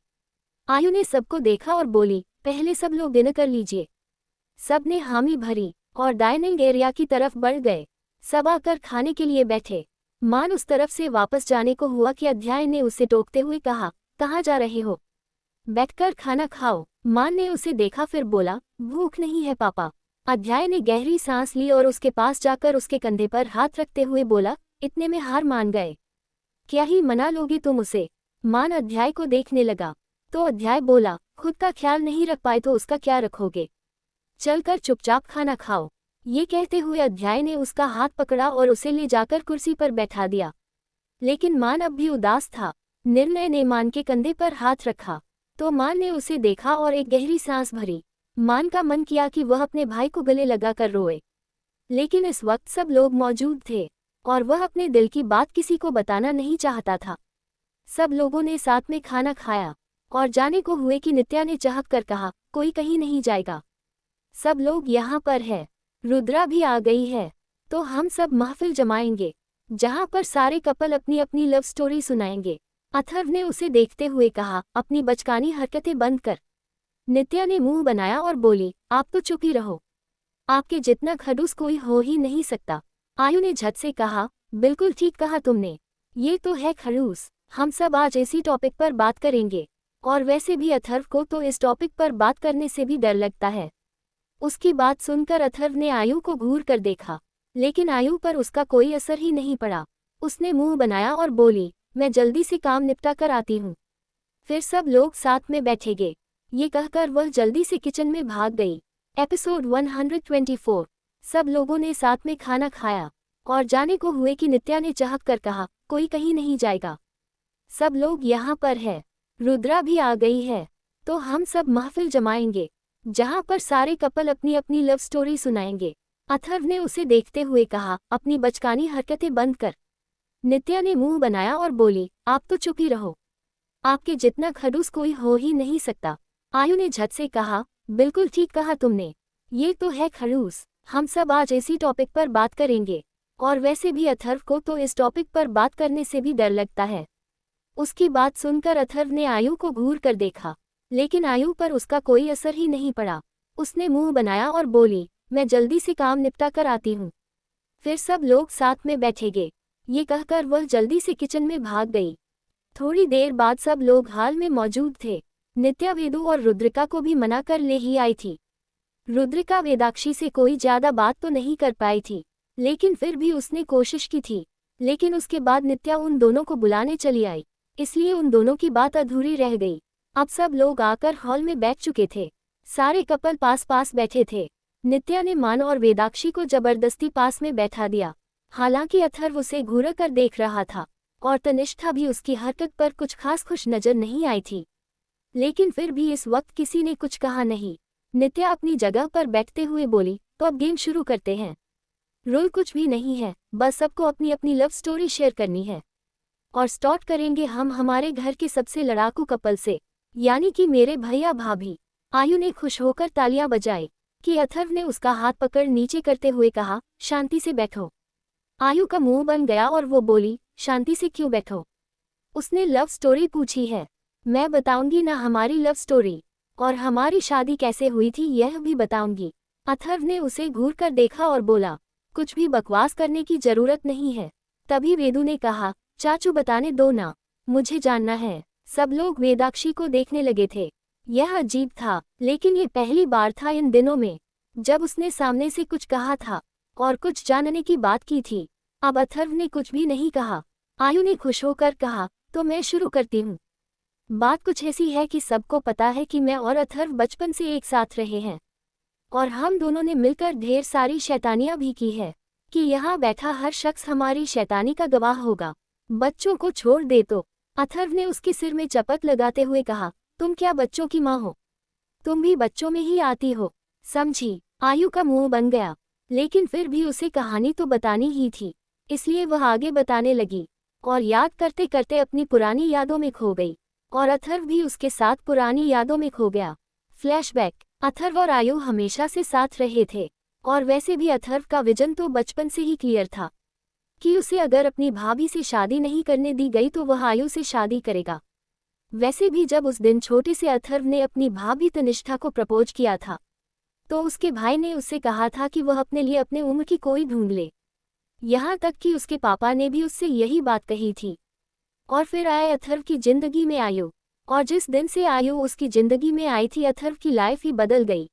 आयु ने सबको देखा और बोली, पहले सब लोग डिनर कर लीजिए। सब ने हामी भरी और डाइनिंग एरिया की तरफ बढ़ गए। सब आकर खाने के लिए बैठे। मान उस तरफ से वापस जाने को हुआ कि अध्याय ने उसे टोकते हुए कहा, कहाँ जा रहे हो? बैठकर खाना खाओ। मान ने उसे देखा फिर बोला, भूख नहीं है पापा। अध्याय ने गहरी सांस ली और उसके पास जाकर उसके कंधे पर हाथ रखते हुए बोला, इतने में हार मान गए, क्या ही मना लोगे तुम उसे? मान अध्याय को देखने लगा तो अध्याय बोला, खुद का ख्याल नहीं रख पाए तो उसका क्या रखोगे? चलकर चुपचाप खाना खाओ। ये कहते हुए अध्याय ने उसका हाथ पकड़ा और उसे ले जाकर कुर्सी पर बैठा दिया। लेकिन मान अब भी उदास था। निर्णय ने मान के कंधे पर हाथ रखा तो मान ने उसे देखा और एक गहरी सांस भरी। मान का मन किया कि वह अपने भाई को गले लगाकर रोए, लेकिन इस वक्त सब लोग मौजूद थे और वह अपने दिल की बात किसी को बताना नहीं चाहता था। सब लोगों ने साथ में खाना खाया और जाने को हुए कि नित्या ने चाहत कर कहा, कोई कहीं नहीं जाएगा, सब लोग यहाँ पर है। रुद्रा भी आ गई है तो हम सब महफिल जमाएंगे, जहाँ पर सारे कपल अपनी अपनी लव स्टोरी सुनाएंगे। अथर्व ने उसे देखते हुए कहा, अपनी बचकानी हरकतें बंद कर। नित्या ने मुंह बनाया और बोली, आप तो चुप ही रहो, आपके जितना खड़ूस कोई हो ही नहीं सकता। आयु ने झट से कहा, बिल्कुल ठीक कहा तुमने, ये तो है खड़ूस। हम सब आज इसी टॉपिक पर बात करेंगे और वैसे भी अथर्व को तो इस टॉपिक पर बात करने से भी डर लगता है। उसकी बात सुनकर अथर्व ने आयु को घूर कर देखा, लेकिन आयु पर उसका कोई असर ही नहीं पड़ा। उसने मुंह बनाया और बोली, मैं जल्दी से काम निपटा कर आती हूँ, फिर सब लोग साथ में बैठेंगे। ये कहकर वह जल्दी से किचन में भाग गई। एपिसोड 124। सब लोगों ने साथ में खाना खाया और जाने को हुए कि नित्या ने चाहत कर कहा, कोई कहीं नहीं जाएगा, सब लोग यहाँ पर है। रुद्रा भी आ गई है तो हम सब महफिल जमाएंगे, जहाँ पर सारे कपल अपनी अपनी लव स्टोरी सुनाएंगे। अथर्व ने उसे देखते हुए कहा, अपनी बचकानी हरकतें बंद कर। नित्या ने मुंह बनाया और बोली, आप तो चुप ही रहो, आपके जितना खड़ूस कोई हो ही नहीं सकता। आयु ने झट से कहा, बिल्कुल ठीक कहा तुमने, ये तो है खड़ूस। हम सब आज इसी टॉपिक पर बात करेंगे और वैसे भी अथर्व को तो इस टॉपिक पर बात करने से भी डर लगता है। उसकी बात सुनकर अथर्व ने आयु को घूर कर देखा, लेकिन आयु पर उसका कोई असर ही नहीं पड़ा। उसने मुंह बनाया और बोली, मैं जल्दी से काम निपटा कर आती हूँ, फिर सब लोग साथ में बैठेंगे। ये कहकर वह जल्दी से किचन में भाग गई। थोड़ी देर बाद सब लोग हाल में मौजूद थे। नित्या वेदू और रुद्रिका को भी मना कर ले ही आई थी। रुद्रिका वेदाक्षी से कोई ज्यादा बात तो नहीं कर पाई थी, लेकिन फिर भी उसने कोशिश की थी। लेकिन उसके बाद नित्या उन दोनों को बुलाने चली आई, इसलिए उन दोनों की बात अधूरी रह गई। अब सब लोग आकर हॉल में बैठ चुके थे। सारे कपल पास पास बैठे थे। नित्या ने मान और वेदाक्षी को जबरदस्ती पास में बैठा दिया। हालांकि अथर्व उसे घूर कर देख रहा था और तनिष्ठा भी उसकी हरकत पर कुछ खास खुश नजर नहीं आई थी। लेकिन फिर भी इस वक्त किसी ने कुछ कहा नहीं। नित्या अपनी जगह पर बैठते हुए बोली, तो अब गेम शुरू करते हैं। रूल कुछ भी नहीं है, बस सबको अपनी अपनी लव स्टोरी शेयर करनी है। और स्टार्ट करेंगे हम हमारे घर के सबसे लड़ाकू कपल से, यानी कि मेरे भैया भाभी। आयु ने खुश होकर तालियां बजाई कि अथर्व ने उसका हाथ पकड़ नीचे करते हुए कहा, शांति से बैठो। आयु का मुंह बन गया और वो बोली, शांति से क्यों बैठो? उसने लव स्टोरी पूछी है। मैं बताऊंगी ना हमारी लव स्टोरी, और हमारी शादी कैसे हुई थी यह भी बताऊंगी। अथर्व ने उसे घूर कर देखा और बोला, कुछ भी बकवास करने की जरूरत नहीं है। तभी वेदू ने कहा, चाचू बताने दो ना, मुझे जानना है। सब लोग वेदाक्षी को देखने लगे थे। यह अजीब था, लेकिन ये पहली बार था इन दिनों में जब उसने सामने से कुछ कहा था और कुछ जानने की बात की थी। अब अथर्व ने कुछ भी नहीं कहा। आयु ने खुश होकर कहा, तो मैं शुरू करती हूँ। बात कुछ ऐसी है कि सबको पता है कि मैं और अथर्व बचपन से एक साथ रहे हैं और हम दोनों ने मिलकर ढेर सारी शैतानियां भी की है कि यहाँ बैठा हर शख्स हमारी शैतानी का गवाह होगा। बच्चों को छोड़ दे तो, अथर्व ने उसके सिर में चपत लगाते हुए कहा, तुम क्या बच्चों की माँ हो? तुम भी बच्चों में ही आती हो, समझी? आयु का मुंह बन गया, लेकिन फिर भी उसे कहानी तो बतानी ही थी, इसलिए वह आगे बताने लगी और याद करते करते अपनी पुरानी यादों में खो गई और अथर्व भी उसके साथ पुरानी यादों में खो गया। फ्लैशबैक। अथर्व और आयु हमेशा से साथ रहे थे और वैसे भी अथर्व का विजन तो बचपन से ही क्लियर था कि उसे अगर अपनी भाभी से शादी नहीं करने दी गई तो वह आयु से शादी करेगा। वैसे भी जब उस दिन छोटे से अथर्व ने अपनी भाभी तनिष्ठा को प्रपोज किया था तो उसके भाई ने उससे कहा था कि वह अपने लिए अपने उम्र की कोई ढूंढ ले। यहाँ तक कि उसके पापा ने भी उससे यही बात कही थी। और फिर आए अथर्व की जिंदगी में आयु, और जिस दिन से आयु उसकी जिंदगी में आई थी अथर्व की लाइफ ही बदल गई।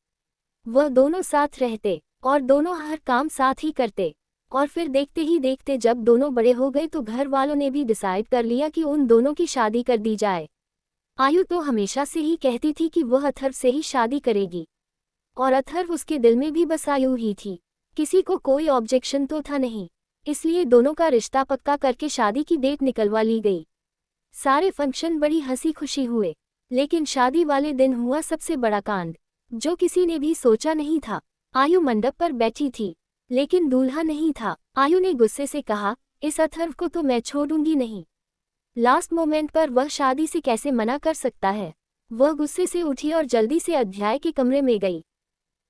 वह दोनों साथ रहते और दोनों हर काम साथ ही करते और फिर देखते ही देखते जब दोनों बड़े हो गए तो घर वालों ने भी डिसाइड कर लिया कि उन दोनों की शादी कर दी जाए। आयु तो हमेशा से ही कहती थी कि वह अथर्व से ही शादी करेगी और अथर्व उसके दिल में भी बस आयु ही थी। किसी को कोई ऑब्जेक्शन तो था नहीं, इसलिए दोनों का रिश्ता पक्का करके शादी की डेट निकलवा ली गई। सारे फंक्शन बड़ी हंसी खुशी हुए, लेकिन शादी वाले दिन हुआ सबसे बड़ा कांड, जो किसी ने भी सोचा नहीं था। आयु मंडप पर बैठी थी, लेकिन दूल्हा नहीं था। आयु ने गुस्से से कहा, इस अथर्व को तो मैं छोड़ूंगी नहीं। लास्ट मोमेंट पर वह शादी से कैसे मना कर सकता है? वह गुस्से से उठी और जल्दी से अध्याय के कमरे में गई।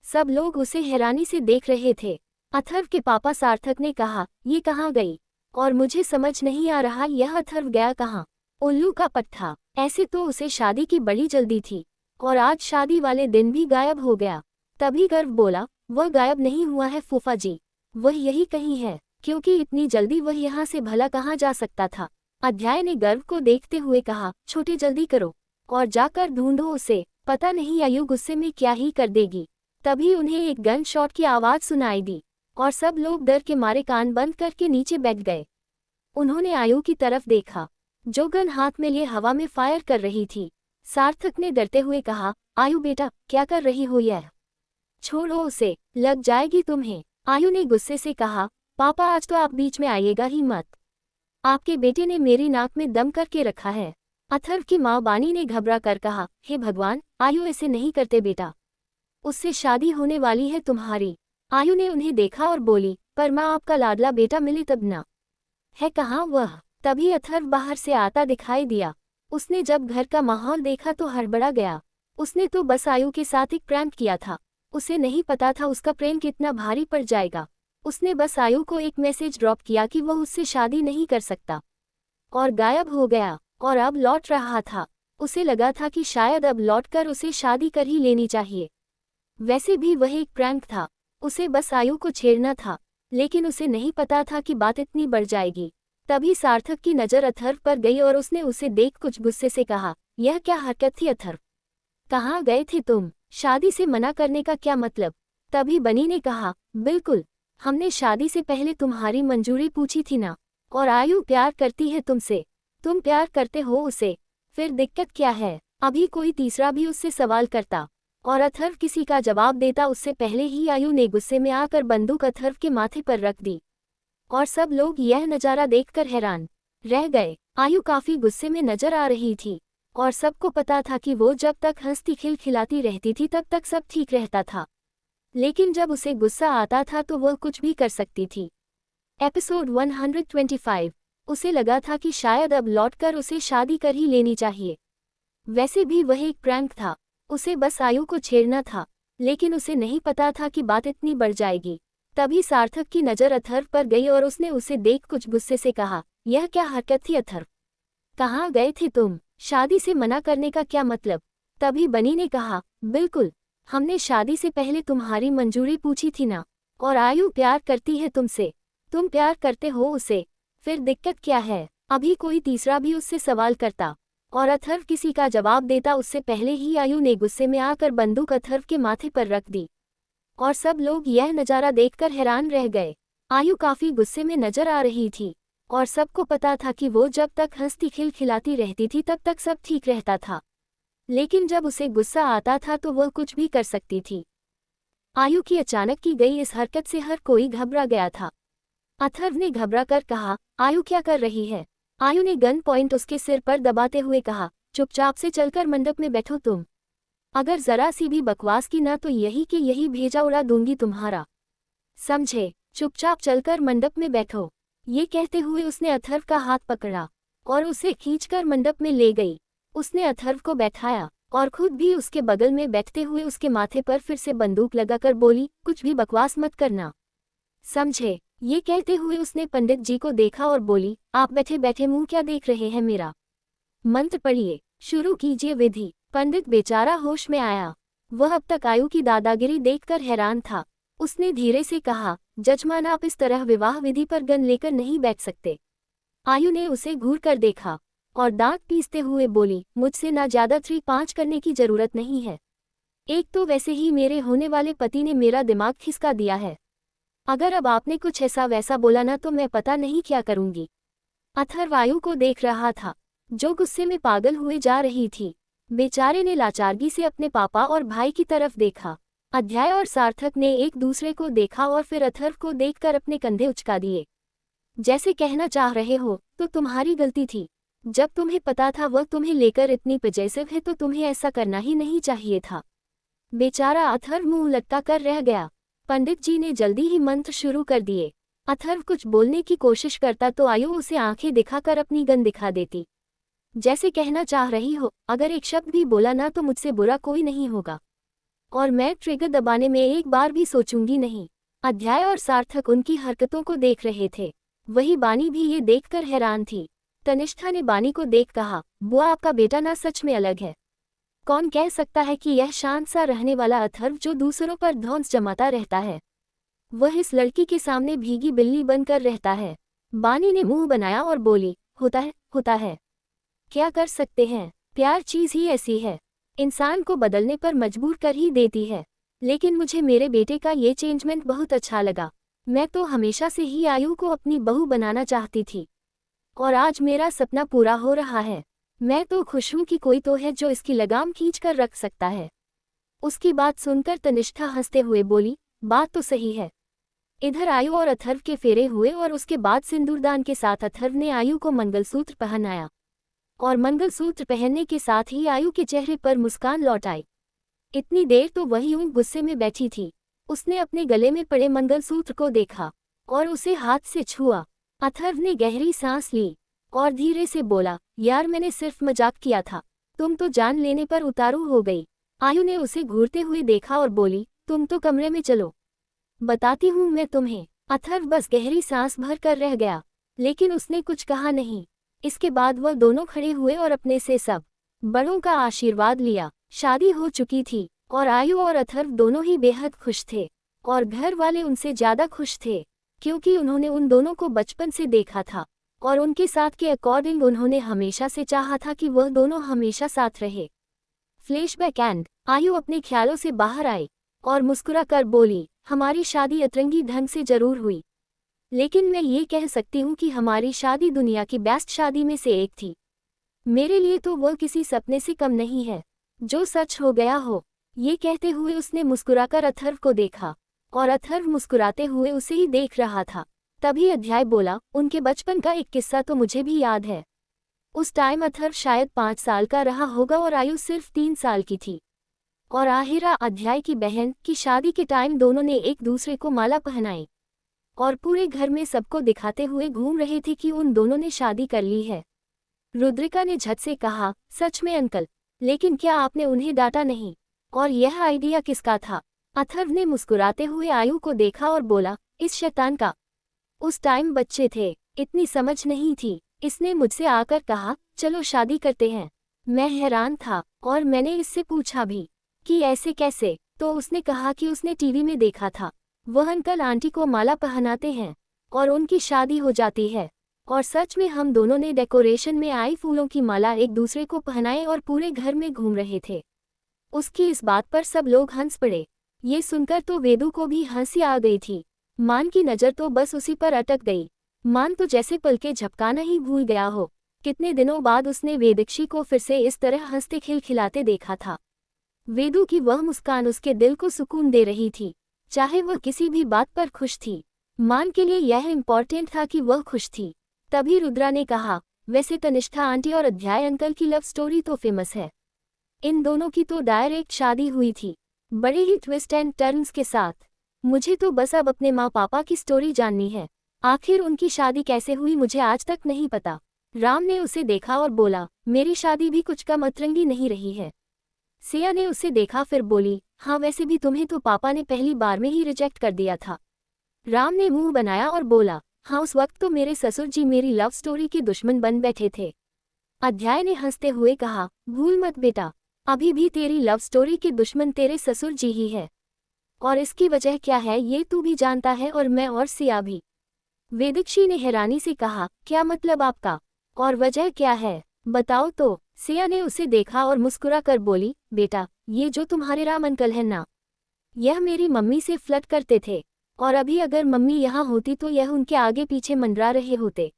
सब लोग उसे हैरानी से देख रहे थे। अथर्व के पापा सार्थक ने कहा, ये कहाँ गई? और मुझे समझ नहीं आ रहा यह अथर्व गया कहाँ? उल्लू का पट्टा, ऐसे तो उसे शादी की बड़ी जल्दी थी और आज शादी वाले दिन भी गायब हो गया। तभी गर्व बोला, वह गायब नहीं हुआ है फूफा जी, वह यही कहीं है, क्योंकि इतनी जल्दी वह यहाँ से भला कहाँ जा सकता था। अध्याय ने गर्व को देखते हुए कहा, छोटे जल्दी करो और जाकर ढूंढो उसे, पता नहीं आयु गुस्से में क्या ही कर देगी। तभी उन्हें एक गन शॉट की आवाज सुनाई दी और सब लोग डर के मारे कान बंद करके नीचे बैठ गए। उन्होंने आयु की तरफ देखा, जो गन हाथ में लिए हवा में फायर कर रही थी। सार्थक ने डरते हुए कहा, आयु बेटा क्या कर रही हो यह? छोड़ो उसे, लग जाएगी तुम्हें। आयु ने गुस्से से कहा, पापा आज तो आप बीच में आइएगा ही मत, आपके बेटे ने मेरी नाक में दम करके रखा है। अथर्व की माँ बानी ने घबरा कर कहा, हे भगवान, आयु ऐसे नहीं करते बेटा, उससे शादी होने वाली है तुम्हारी। आयु ने उन्हें देखा और बोली, पर माँ आपका लाडला बेटा मिले तब ना। है कहाँ वह? तभी अथर्व बाहर से आता दिखाई दिया। उसने जब घर का माहौल देखा तो हड़बड़ा गया। उसने तो बस आयु के साथ एक प्रैंक किया था, उसे नहीं पता था उसका प्रेम कितना भारी पड़ जाएगा। उसने बस आयु को एक मैसेज ड्रॉप किया कि वह उससे शादी नहीं कर सकता और गायब हो गया। और अब लौट रहा था। उसे लगा था कि शायद अब लौटकर उसे शादी कर ही लेनी चाहिए। वैसे भी वह एक प्रैंक था, उसे बस आयु को छेड़ना था, लेकिन उसे नहीं पता था कि बात इतनी बढ़ जाएगी। तभी सार्थक की नज़र अथर्व पर गई और उसने उसे देख कुछ गुस्से से कहा, यह क्या हरकत थी अथर्व? कहाँ गए थे तुम? शादी से मना करने का क्या मतलब? तभी बनी ने कहा, बिल्कुल, हमने शादी से पहले तुम्हारी मंजूरी पूछी थी ना। और आयु प्यार करती है तुमसे, तुम प्यार करते हो उसे, फिर दिक्कत क्या है? अभी कोई तीसरा भी उससे सवाल करता और अथर्व किसी का जवाब देता उससे पहले ही आयु ने गुस्से में आकर बंदूक अथर्व के माथे पर रख दी। और सब लोग यह नज़ारा देखकर हैरान रह गए। आयु काफी गुस्से में नजर आ रही थी और सबको पता था कि वो जब तक हंसती खिलखिलाती रहती थी तब तक सब ठीक रहता था, लेकिन जब उसे गुस्सा आता था तो वह कुछ भी कर सकती थी। एपिसोड 125। उसे लगा था कि शायद अब लौटकर उसे शादी कर ही लेनी चाहिए। वैसे भी वह एक प्रैंक था, उसे बस आयु को छेड़ना था, लेकिन उसे नहीं पता था कि बात इतनी बढ़ जाएगी। तभी सार्थक की नज़र अथर्व पर गई और उसने उसे देख कुछ गुस्से से कहा, यह क्या हरकत थी अथर्व? कहाँ गए थे तुम? शादी से मना करने का क्या मतलब? तभी बनी ने कहा, बिल्कुल, हमने शादी से पहले तुम्हारी मंजूरी पूछी थी ना। और आयु प्यार करती है तुमसे, तुम प्यार करते हो उसे, फिर दिक्कत क्या है? अभी कोई तीसरा भी उससे सवाल करता और अथर्व किसी का जवाब देता उससे पहले ही आयु ने गुस्से में आकर बंदूक अथर्व के माथे पर रख दी और सब लोग यह नज़ारा देखकर हैरान रह गए। आयु काफी गुस्से में नजर आ रही थी और सबको पता था कि वो जब तक हंसती खिलखिलाती रहती थी तब तक सब ठीक रहता था, लेकिन जब उसे गुस्सा आता था तो वह कुछ भी कर सकती थी। आयु की अचानक की गई इस हरकत से हर कोई घबरा गया था। अथर्व ने घबरा कर कहा, आयु क्या कर रही है? आयु ने गन पॉइंट उसके सिर पर दबाते हुए कहा, चुपचाप से चलकर मंडप में बैठो तुम। अगर जरा सी भी बकवास की ना तो यही कि यही भेजा उड़ा दूंगी तुम्हारा, समझे? चुपचाप चलकर मंडप में बैठो। ये कहते हुए उसने अथर्व का हाथ पकड़ा और उसे खींचकर मंडप में ले गई। उसने अथर्व को बैठाया और खुद भी उसके बगल में बैठते हुए उसके माथे पर फिर से बंदूक लगाकर बोली, कुछ भी बकवास मत करना, समझे? ये कहते हुए उसने पंडित जी को देखा और बोली, आप बैठे बैठे मुंह क्या देख रहे हैं मेरा? मंत्र पढ़िए, शुरू कीजिए विधि। पंडित बेचारा होश में आया। वह अब तक आयु की दादागिरी देखकर हैरान था। उसने धीरे से कहा, जजमान आप इस तरह विवाह विधि पर गन लेकर नहीं बैठ सकते। आयु ने उसे घूर कर देखा और दांत पीसते हुए बोली, मुझसे ना ज्यादा 3-5 करने की जरूरत नहीं है। एक तो वैसे ही मेरे होने वाले पति ने मेरा दिमाग खिसका दिया है, अगर अब आपने कुछ ऐसा वैसा बोला ना तो मैं पता नहीं क्या करूंगी। अथर्व आयु को देख रहा था जो गुस्से में पागल हुए जा रही थी। बेचारे ने लाचारगी से अपने पापा और भाई की तरफ देखा। अध्याय और सार्थक ने एक दूसरे को देखा और फिर अथर्व को देखकर अपने कंधे उचका दिए, जैसे कहना चाह रहे हो तो तुम्हारी गलती थी। जब तुम्हें पता था वह तुम्हें लेकर इतनी पजेसिव है तो तुम्हें ऐसा करना ही नहीं चाहिए था। बेचारा अथर्व मुंह लटका कर रह गया। पंडित जी ने जल्दी ही मंत्र शुरू कर दिए। अथर्व कुछ बोलने की कोशिश करता तो आयु उसे आंखें दिखाकर अपनी गन दिखा देती, जैसे कहना चाह रही हो, अगर एक शब्द भी बोला ना तो मुझसे बुरा कोई नहीं होगा और मैं ट्रिगर दबाने में एक बार भी सोचूंगी नहीं। अध्याय और सार्थक उनकी हरकतों को देख रहे थे। वही बानी भी ये देखकर हैरान थी। तनिष्ठा ने बानी को देख कहा, बुआ आपका बेटा ना सच में अलग है। कौन कह सकता है कि यह शांत सा रहने वाला अथर्व जो दूसरों पर धौंस जमाता रहता है, वह इस लड़की के सामने भीगी बिल्ली बनकर रहता है। बानी ने मुंह बनाया और बोली, होता है, क्या कर सकते हैं, प्यार चीज ही ऐसी है, इंसान को बदलने पर मजबूर कर ही देती है। लेकिन मुझे मेरे बेटे का ये चेंजमेंट बहुत अच्छा लगा। मैं तो हमेशा से ही आयु को अपनी बहू बनाना चाहती थी और आज मेरा सपना पूरा हो रहा है। मैं तो खुश हूं कि कोई तो है जो इसकी लगाम खींच कर रख सकता है। उसकी बात सुनकर तनिष्ठा हंसते हुए बोली, बात तो सही है। इधर आयु और अथर्व के फेरे हुए और उसके बाद सिंदूरदान के साथ अथर्व ने आयु को मंगलसूत्र पहनाया और मंगलसूत्र पहनने के साथ ही आयु के चेहरे पर मुस्कान लौट आई। इतनी देर तो वही यूं गुस्से में बैठी थी। उसने अपने गले में पड़े मंगलसूत्र को देखा और उसे हाथ से छुआ। अथर्व ने गहरी सांस ली और धीरे से बोला, यार मैंने सिर्फ मजाक किया था, तुम तो जान लेने पर उतारू हो गई। आयु ने उसे घूरते हुए देखा और बोली, तुम तो कमरे में चलो, बताती हूँ मैं तुम्हें। अथर्व बस गहरी सांस भर कर रह गया, लेकिन उसने कुछ कहा नहीं। इसके बाद वह दोनों खड़े हुए और अपने से सब बड़ों का आशीर्वाद लिया। शादी हो चुकी थी और आयु और अथर्व दोनों ही बेहद खुश थे और घर वाले उनसे ज्यादा खुश थे क्योंकि उन्होंने उन दोनों को बचपन से देखा था और उनके साथ के अकॉर्डिंग उन्होंने हमेशा से चाहा था कि वह दोनों हमेशा साथ रहे। फ्लैशबैक एंड आयु अपने ख्यालों से बाहर आई और मुस्कुरा कर बोली, हमारी शादी अतरंगी ढंग से जरूर हुई, लेकिन मैं ये कह सकती हूँ कि हमारी शादी दुनिया की बेस्ट शादी में से एक थी। मेरे लिए तो वह किसी सपने से कम नहीं है जो सच हो गया हो। ये कहते हुए उसने मुस्कुराकर अथर्व को देखा और अथर्व मुस्कुराते हुए उसे ही देख रहा था। तभी अध्याय बोला, उनके बचपन का एक किस्सा तो मुझे भी याद है। उस टाइम अथर्व शायद 5 साल का रहा होगा और आयु सिर्फ 3 साल की थी। और आहिरा अध्याय की बहन की शादी के टाइम दोनों ने एक दूसरे को माला पहनाई और पूरे घर में सबको दिखाते हुए घूम रहे थे कि उन दोनों ने शादी कर ली है। रुद्रिका ने झट से कहा, सच में अंकल, लेकिन क्या आपने उन्हें डांटा नहीं? और यह आइडिया किसका था? अथर्व ने मुस्कुराते हुए आयु को देखा और बोला, इस शैतान का। उस टाइम बच्चे थे, इतनी समझ नहीं थी। इसने मुझसे आकर कहा, चलो शादी करते हैं। मैं हैरान था और मैंने इससे पूछा भी कि ऐसे कैसे, तो उसने कहा कि उसने टीवी में देखा था, वह अंकल आंटी को माला पहनाते हैं और उनकी शादी हो जाती है। और सच में हम दोनों ने डेकोरेशन में आई फूलों की माला एक दूसरे को पहनाए और पूरे घर में घूम रहे थे। उसकी इस बात पर सब लोग हंस पड़े। ये सुनकर तो वेदू को भी हंसी आ गई थी। मान की नज़र तो बस उसी पर अटक गई। मान तो जैसे पल के झपकाना ही भूल गया हो। कितने दिनों बाद उसने वेदिक्षी को फिर से इस तरह हंसते खिलखिलाते देखा था। वेदू की वह मुस्कान उसके दिल को सुकून दे रही थी, चाहे वह किसी भी बात पर खुश थी। मान के लिए यह इम्पॉर्टेंट था कि वह खुश थी। तभी रुद्रा ने कहा, वैसे तनिष्ठा आंटी और अध्याय अंकल की लव स्टोरी तो फेमस है। इन दोनों की तो डायरेक्ट शादी हुई थी, बड़े ही ट्विस्ट एंड टर्न्स के साथ। मुझे तो बस अब अपने माँ पापा की स्टोरी जाननी है। आखिर उनकी शादी कैसे हुई मुझे आज तक नहीं पता। राम ने उसे देखा और बोला, मेरी शादी भी कुछ कम अतरंगी नहीं रही है। सिया ने उसे देखा फिर बोली, हाँ वैसे भी तुम्हें तो पापा ने पहली बार में ही रिजेक्ट कर दिया था। राम ने मुंह बनाया और बोला, हाँ उस वक्त तो मेरे ससुर जी मेरी लव स्टोरी के दुश्मन बन बैठे थे। अध्याय ने हंसते हुए कहा, भूल मत बेटा, अभी भी तेरी लव स्टोरी के दुश्मन तेरे ससुर जी ही है। और इसकी वजह क्या है ये तू भी जानता है और मैं और सिया भी। वेदिक्षी ने हैरानी से कहा, क्या मतलब आपका? और वजह क्या है, बताओ तो। सिया ने उसे देखा और मुस्कुरा कर बोली, बेटा ये जो तुम्हारे राम अंकल हैं ना, यह मेरी मम्मी से फ्लर्ट करते थे। और अभी अगर मम्मी यहाँ होती तो यह उनके आगे पीछे मंडरा रहे होते,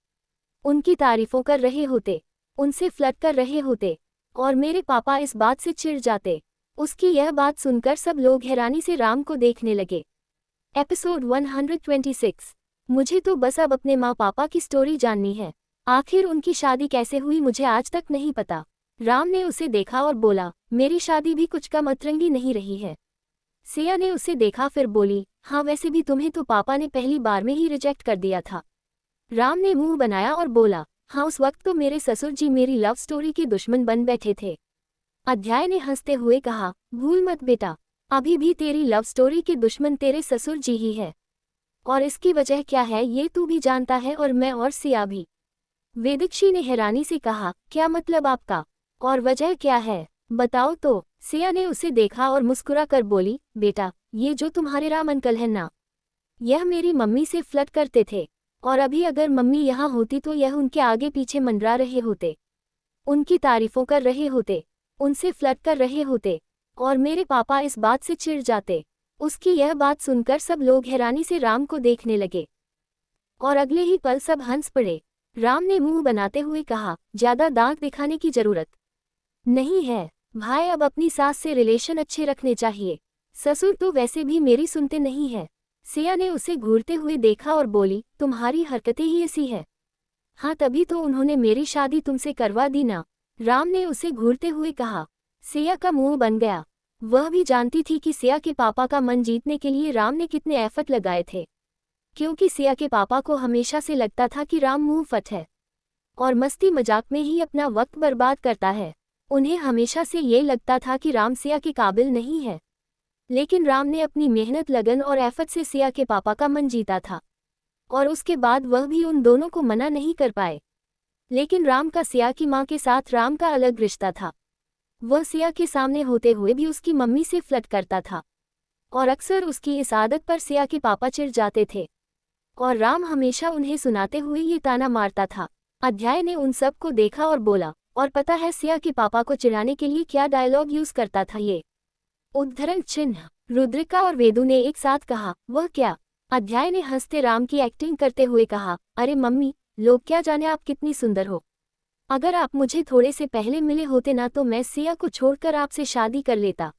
उनकी तारीफों कर रहे होते, उनसे फ्लर्ट कर रहे होते। और मेरे पापा इस बात से चिढ़ जाते। उसकी यह बात सुनकर सब लोग हैरानी से राम को देखने लगे। एपिसोड 126। मुझे तो बस अब अपने माँ पापा की स्टोरी जाननी है। आखिर उनकी शादी कैसे हुई मुझे आज तक नहीं पता। राम ने उसे देखा और बोला, मेरी शादी भी कुछ कम अतरंगी नहीं रही है। सिया ने उसे देखा फिर बोली, हाँ वैसे भी तुम्हें तो पापा ने पहली बार में ही रिजेक्ट कर दिया था। राम ने मुंह बनाया और बोला, हाँ उस वक्त तो मेरे ससुर जी मेरी लव स्टोरी के दुश्मन बन बैठे थे। अध्याय ने हंसते हुए कहा, भूल मत बेटा, अभी भी तेरी लव स्टोरी के दुश्मन तेरे ससुर जी ही है। और इसकी वजह क्या है ये तू भी जानता है और मैं और सिया भी। वेदिक्षी ने हैरानी से कहा, क्या मतलब आपका? और वजह क्या है, बताओ तो। सिया ने उसे देखा और मुस्कुरा कर बोली, बेटा ये जो तुम्हारे राम अंकल हैं ना, यह मेरी मम्मी से फ्लर्ट करते थे। और अभी अगर मम्मी यहाँ होती तो यह उनके आगे पीछे मंडरा रहे होते, उनकी तारीफों कर रहे होते, उनसे फ्लर्ट कर रहे होते। और मेरे पापा इस बात से चिढ़ जाते। उसकी यह बात सुनकर सब लोग हैरानी से राम को देखने लगे और अगले ही पल सब हंस पड़े। राम ने मुंह बनाते हुए कहा, ज्यादा दांत दिखाने की जरूरत नहीं है भाई, अब अपनी सास से रिलेशन अच्छे रखने चाहिए। ससुर तो वैसे भी मेरी सुनते नहीं है। सिया ने उसे घूरते हुए देखा और बोली, तुम्हारी हरकतें ही ऐसी है। हाँ तभी तो उन्होंने मेरी शादी तुमसे करवा दी ना। राम ने उसे घूरते हुए कहा। सिया का मुंह बन गया। वह भी जानती थी कि सिया के पापा का मन जीतने के लिए राम ने कितने एफर्ट लगाए थे, क्योंकि सिया के पापा को हमेशा से लगता था कि राम मुंह फट है और मस्ती मजाक में ही अपना वक्त बर्बाद करता है। उन्हें हमेशा से ये लगता था कि राम सिया के काबिल नहीं है, लेकिन राम ने अपनी मेहनत लगन और एफर्ट से सिया के पापा का मन जीता था और उसके बाद वह भी उन दोनों को मना नहीं कर पाए। लेकिन राम का सिया की माँ के साथ राम का अलग रिश्ता था। वह सिया के सामने होते हुए भी उसकी मम्मी से फ्लर्ट करता था और अक्सर उसकी इस आदत पर सिया के पापा चिढ़ जाते थे और राम हमेशा उन्हें सुनाते हुए ये ताना मारता था। अध्याय ने उन सब को देखा और बोला, और पता है सिया के पापा को चिढ़ाने के लिए क्या डायलॉग यूज करता था ये? उद्धरण चिन्ह। रुद्रिका और वेदू ने एक साथ कहा, वह क्या? अध्याय ने हंसते राम की एक्टिंग करते हुए कहा, अरे मम्मी, लोग क्या जाने आप कितनी सुंदर हो। अगर आप मुझे थोड़े से पहले मिले होते ना तो मैं सिया को छोड़कर आपसे शादी कर लेता।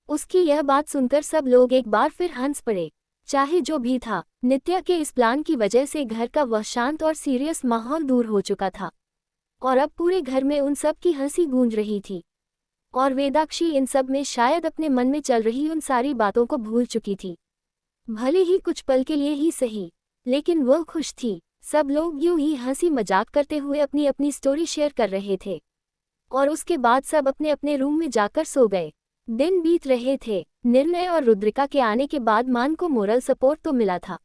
उसकी यह बात सुनकर सब लोग एक बार फिर हंस पड़े। चाहे जो भी था, नित्या के इस प्लान की वजह से घर का वह शांत और सीरियस माहौल दूर हो चुका था और अब पूरे घर में उन सब की हंसी गूंज रही थी। और वेदाक्षी इन सब में शायद अपने मन में चल रही उन सारी बातों को भूल चुकी थी। भले ही कुछ पल के लिए ही सही, लेकिन वह खुश थी। सब लोग यूं ही हंसी मजाक करते हुए अपनी अपनी स्टोरी शेयर कर रहे थे और उसके बाद सब अपने अपने रूम में जाकर सो गए। दिन बीत रहे थे। निर्णय और रुद्रिका के आने के बाद मान को मोरल सपोर्ट तो मिला था,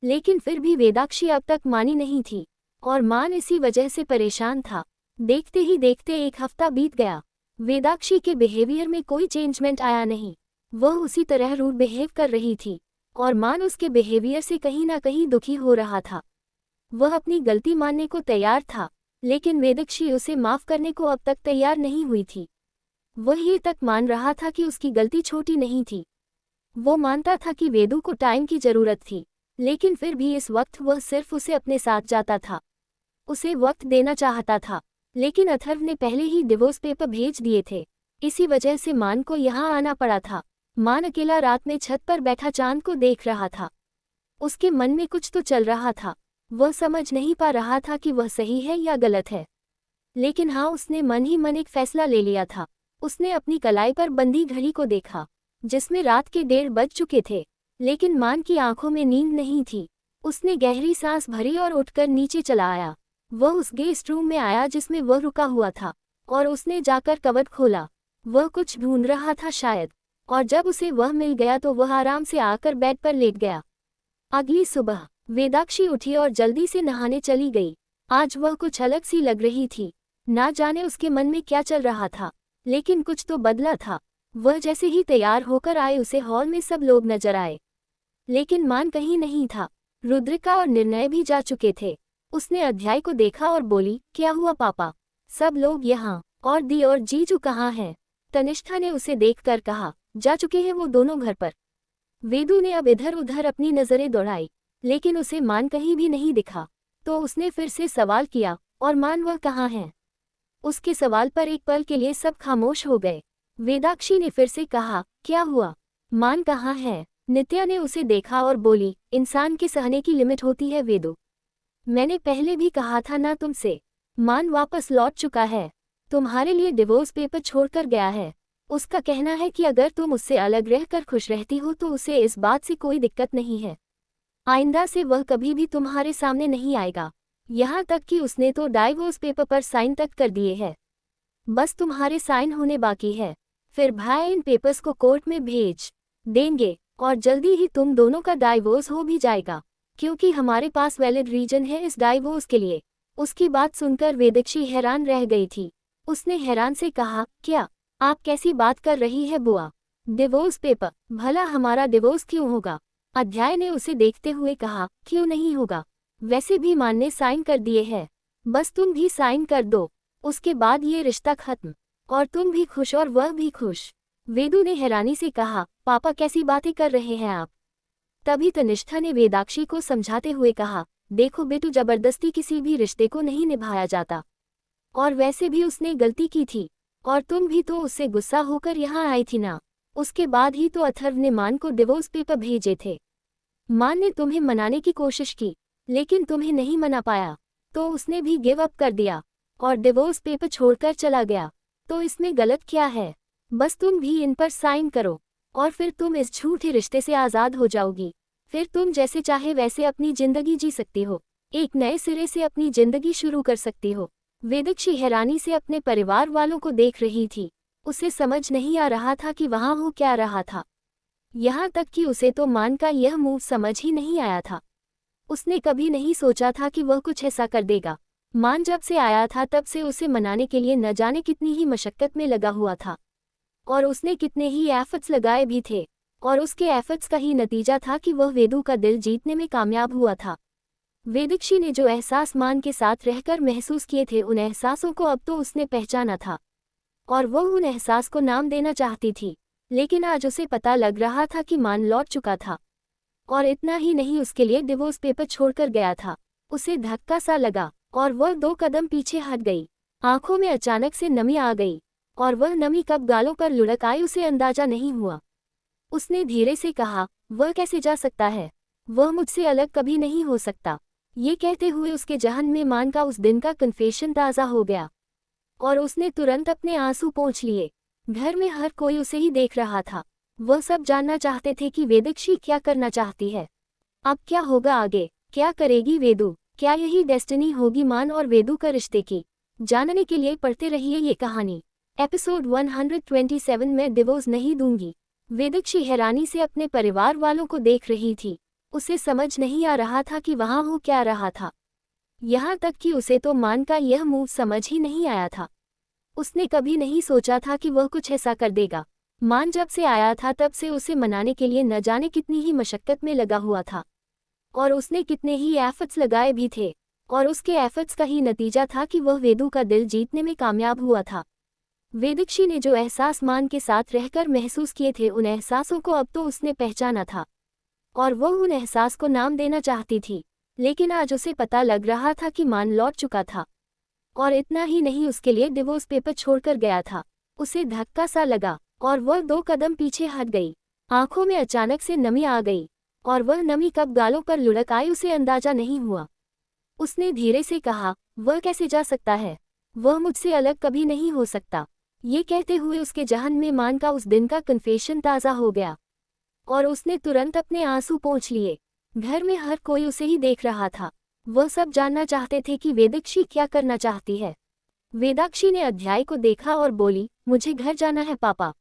लेकिन फिर भी वेदाक्षी अब तक मानी नहीं थी और मान इसी वजह से परेशान था। देखते ही देखते एक हफ्ता बीत गया। वेदाक्षी के बिहेवियर में कोई चेंजमेंट आया नहीं। वह उसी तरह रूड बिहेव कर रही थी और मान उसके बिहेवियर से कहीं ना कहीं दुखी हो रहा था। वह अपनी गलती मानने को तैयार था, लेकिन वेदाक्षी उसे माफ करने को अब तक तैयार नहीं हुई थी। वह ये तक मान रहा था कि उसकी गलती छोटी नहीं थी। वो मानता था कि वेदू को टाइम की जरूरत थी, लेकिन फिर भी इस वक्त वह सिर्फ उसे अपने साथ जाता था, उसे वक्त देना चाहता था। लेकिन अथर्व ने पहले ही डिवोर्स पेपर भेज दिए थे, इसी वजह से मान को यहाँ आना पड़ा था। मान अकेला रात में छत पर बैठा चांद को देख रहा था। उसके मन में कुछ तो चल रहा था। वह समझ नहीं पा रहा था कि वह सही है या गलत है, लेकिन हाँ, उसने मन ही मन एक फैसला ले लिया था। उसने अपनी कलाई पर बंधी घड़ी को देखा, जिसमें रात के 1:30 बज चुके थे, लेकिन मान की आंखों में नींद नहीं थी। उसने गहरी सांस भरी और उठकर नीचे चला आया। वह उस गेस्ट रूम में आया जिसमें वह रुका हुआ था और उसने जाकर कबर्ड खोला। वह कुछ ढूंढ रहा था शायद, और जब उसे वह मिल गया तो वह आराम से आकर बेड पर लेट गया। अगली सुबह वेदाक्षी उठी और जल्दी से नहाने चली गई। आज वह कुछ अलग सी लग रही थी। ना जाने उसके मन में क्या चल रहा था, लेकिन कुछ तो बदला था। वह जैसे ही तैयार होकर आए उसे हॉल में सब लोग नजर आए, लेकिन मान कहीं नहीं था। रुद्रिका और निर्णय भी जा चुके थे। उसने अध्याय को देखा और बोली, क्या हुआ पापा? सब लोग यहाँ, और दी और जीजू कहाँ हैं? तनिष्ठा ने उसे देखकर कहा, जा चुके हैं वो दोनों घर पर। वेदू ने अब इधर उधर अपनी नजरें दौड़ाई, लेकिन उसे मान कहीं भी नहीं दिखा। तो उसने फिर से सवाल किया, और मान वह कहाँ हैं? उसके सवाल पर एक पल के लिए सब खामोश हो गए। वेदाक्षी ने फिर से कहा, क्या हुआ? मान कहाँ है? नित्या ने उसे देखा और बोली, इंसान के सहने की लिमिट होती है वेदू। मैंने पहले भी कहा था ना तुमसे। मान वापस लौट चुका है, तुम्हारे लिए डिवोर्स पेपर छोड़कर गया है। उसका कहना है कि अगर तुम उससे अलग रहकर खुश रहती हो तो उसे इस बात से कोई दिक्कत नहीं है। आइंदा से वह कभी भी तुम्हारे सामने नहीं आएगा। यहाँ तक कि उसने तो डाइवोर्स पेपर पर साइन तक कर दिए हैं। बस तुम्हारे साइन होने बाकी है, फिर भाई इन पेपर्स को कोर्ट में भेज देंगे और जल्दी ही तुम दोनों का डाइवोर्स हो भी जाएगा, क्योंकि हमारे पास वैलिड रीजन है इस डाइवोर्स के लिए। उसकी बात सुनकर वेदाक्षी हैरान रह गई थी। उसने हैरान से कहा, क्या आप कैसी बात कर रही है बुआ? Divorce paper? भला हमारा डिवोर्स क्यों होगा? अध्याय ने उसे देखते हुए कहा, क्यों नहीं होगा? वैसे भी मान ने साइन कर दिए हैं, बस तुम भी साइन कर दो, उसके बाद ये रिश्ता खत्म, और तुम भी खुश और वह भी खुश। वेदू ने हैरानी से कहा, पापा कैसी बातें कर रहे हैं आप? तभी तनिष्ठा ने वेदाक्षी को समझाते हुए कहा, देखो बेटू, जबरदस्ती किसी भी रिश्ते को नहीं निभाया जाता, और वैसे भी उसने गलती की थी, और तुम भी तो उससे गुस्सा होकर यहाँ आई थी ना। उसके बाद ही तो अथर्व ने मान को डिवोर्स पेपर भेजे थे। मान ने तुम्हें मनाने की कोशिश की, लेकिन तुम्हें नहीं मना पाया, तो उसने भी गिव अप कर दिया और डिवोर्स पेपर छोड़कर चला गया। तो इसमें गलत क्या है? बस तुम भी इन पर साइन करो और फिर तुम इस झूठे रिश्ते से आज़ाद हो जाओगी। फिर तुम जैसे चाहे वैसे अपनी जिंदगी जी सकती हो, एक नए सिरे से अपनी जिंदगी शुरू कर सकती हो। वेदाक्षी हैरानी से अपने परिवार वालों को देख रही थी। उसे समझ नहीं आ रहा था कि वहाँ हो क्या रहा था। यहाँ तक कि उसे तो मान का यह मूव समझ ही नहीं आया था। उसने कभी नहीं सोचा था कि वह कुछ ऐसा कर देगा। मान जब से आया था तब से उसे मनाने के लिए न जाने कितनी ही मशक्कत में लगा हुआ था, और उसने कितने ही एफर्ट्स लगाए भी थे, और उसके एफर्ट्स का ही नतीजा था कि वह वेदू का दिल जीतने में कामयाब हुआ था। वेदाक्षी ने जो एहसास मान के साथ रहकर महसूस किए थे, उन एहसासों को अब तो उसने पहचाना था, और वह उन एहसास को नाम देना चाहती थी। लेकिन आज उसे पता लग रहा था कि मान लौट चुका था, और इतना ही नहीं, उसके लिए डिवोर्स पेपर छोड़कर गया था। उसे धक्का सा लगा और वह 2 कदम पीछे हट गई। आंखों में अचानक से नमी आ गई, और वह नमी कब गालों पर लुढ़क आई उसे अंदाजा नहीं हुआ। उसने धीरे से कहा, वह कैसे जा सकता है? वह मुझसे अलग कभी नहीं हो सकता। ये कहते हुए उसके जहन में मान का उस दिन का कन्फेशन ताज़ा हो गया और उसने तुरंत अपने आंसू पोंछ लिए। घर में हर कोई उसे ही देख रहा था। वह सब जानना चाहते थे कि वेदक्षी क्या करना चाहती है। अब क्या होगा आगे? क्या करेगी वेदु? क्या यही डेस्टिनी होगी मान और वेदु का रिश्ते की? जानने के लिए पढ़ते रहिए ये कहानी। एपिसोड 127 में डिवोर्स नहीं दूंगी। वेदक्षी हैरानी से अपने परिवार वालों को देख रही थी। उसे समझ नहीं आ रहा था कि वहां हो क्या रहा था। यहाँ तक कि उसे तो मान का यह मूव समझ ही नहीं आया था। उसने कभी नहीं सोचा था कि वह कुछ ऐसा कर देगा। मान जब से आया था तब से उसे मनाने के लिए न जाने कितनी ही मशक्कत में लगा हुआ था और उसने कितने ही एफर्ट्स लगाए भी थे और उसके एफर्ट्स का ही नतीजा था कि वह वेदु का दिल जीतने में कामयाब हुआ था। वेदक्षी ने जो एहसास मान के साथ रहकर महसूस किए थे उन एहसासों को अब तो उसने पहचाना था और वह उन एहसास को नाम देना चाहती थी। लेकिन आज उसे पता लग रहा था कि मान लौट चुका था और इतना ही नहीं उसके लिए डिवोर्स पेपर छोड़कर गया था। उसे धक्का सा लगा और वह 2 कदम पीछे हट गई। आंखों में अचानक से नमी आ गई और वह नमी कब गालों पर लुढ़क आई उसे अंदाजा नहीं हुआ। उसने धीरे से कहा, वह कैसे जा सकता है? वह मुझसे अलग कभी नहीं हो सकता। ये कहते हुए उसके जहन में मान का उस दिन का कन्फेशन ताज़ा हो गया और उसने तुरंत अपने आंसू पोंछ लिए। घर में हर कोई उसे ही देख रहा था। वह सब जानना चाहते थे कि वेदक्षी क्या करना चाहती है। वेदाक्षी ने अध्याय को देखा और बोली, मुझे घर जाना है पापा।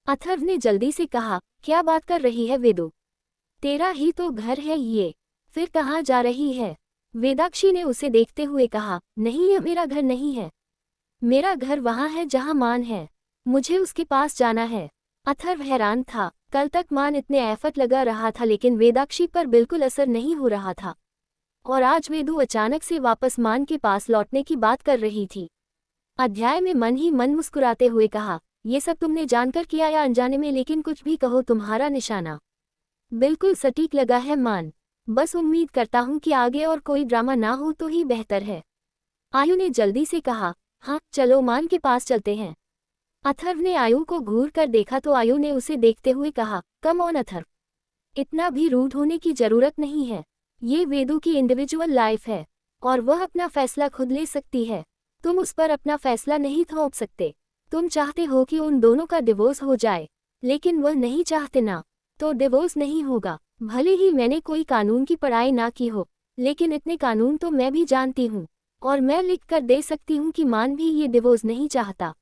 अथर्व ने जल्दी से कहा, क्या बात कर रही है वेदु? तेरा ही तो घर है ये, फिर कहाँ जा रही है? वेदाक्षी ने उसे देखते हुए कहा, नहीं यह मेरा घर नहीं है। मेरा घर वहाँ है जहाँ मान है। मुझे उसके पास जाना है। अथर्व हैरान था। कल तक मान इतने एफर्ट लगा रहा था लेकिन वेदाक्षी पर बिल्कुल असर नहीं हो रहा था और आज वेदु अचानक से वापस मान के पास लौटने की बात कर रही थी। अध्याय में मन ही मन मुस्कुराते हुए कहा, ये सब तुमने जानकर किया या अनजाने में, लेकिन कुछ भी कहो तुम्हारा निशाना बिल्कुल सटीक लगा है मान। बस उम्मीद करता हूँ कि आगे और कोई ड्रामा ना हो तो ही बेहतर है। आयु ने जल्दी से कहा, हाँ चलो मान के पास चलते हैं। अथर्व ने आयु को घूर कर देखा तो आयु ने उसे देखते हुए कहा, कम ऑन अथर्व, इतना भी रूड होने की जरूरत नहीं है। ये वेदु की इंडिविजुअल लाइफ है और वह अपना फैसला खुद ले सकती है। तुम उस पर अपना फैसला नहीं थोप सकते। तुम चाहते हो कि उन दोनों का डिवोर्स हो जाए लेकिन वह नहीं चाहते ना, तो डिवोर्स नहीं होगा। भले ही मैंने कोई कानून की पढ़ाई ना की हो लेकिन इतने कानून तो मैं भी जानती हूँ और मैं लिख कर दे सकती हूँ कि मान भी ये डिवोर्स नहीं चाहता।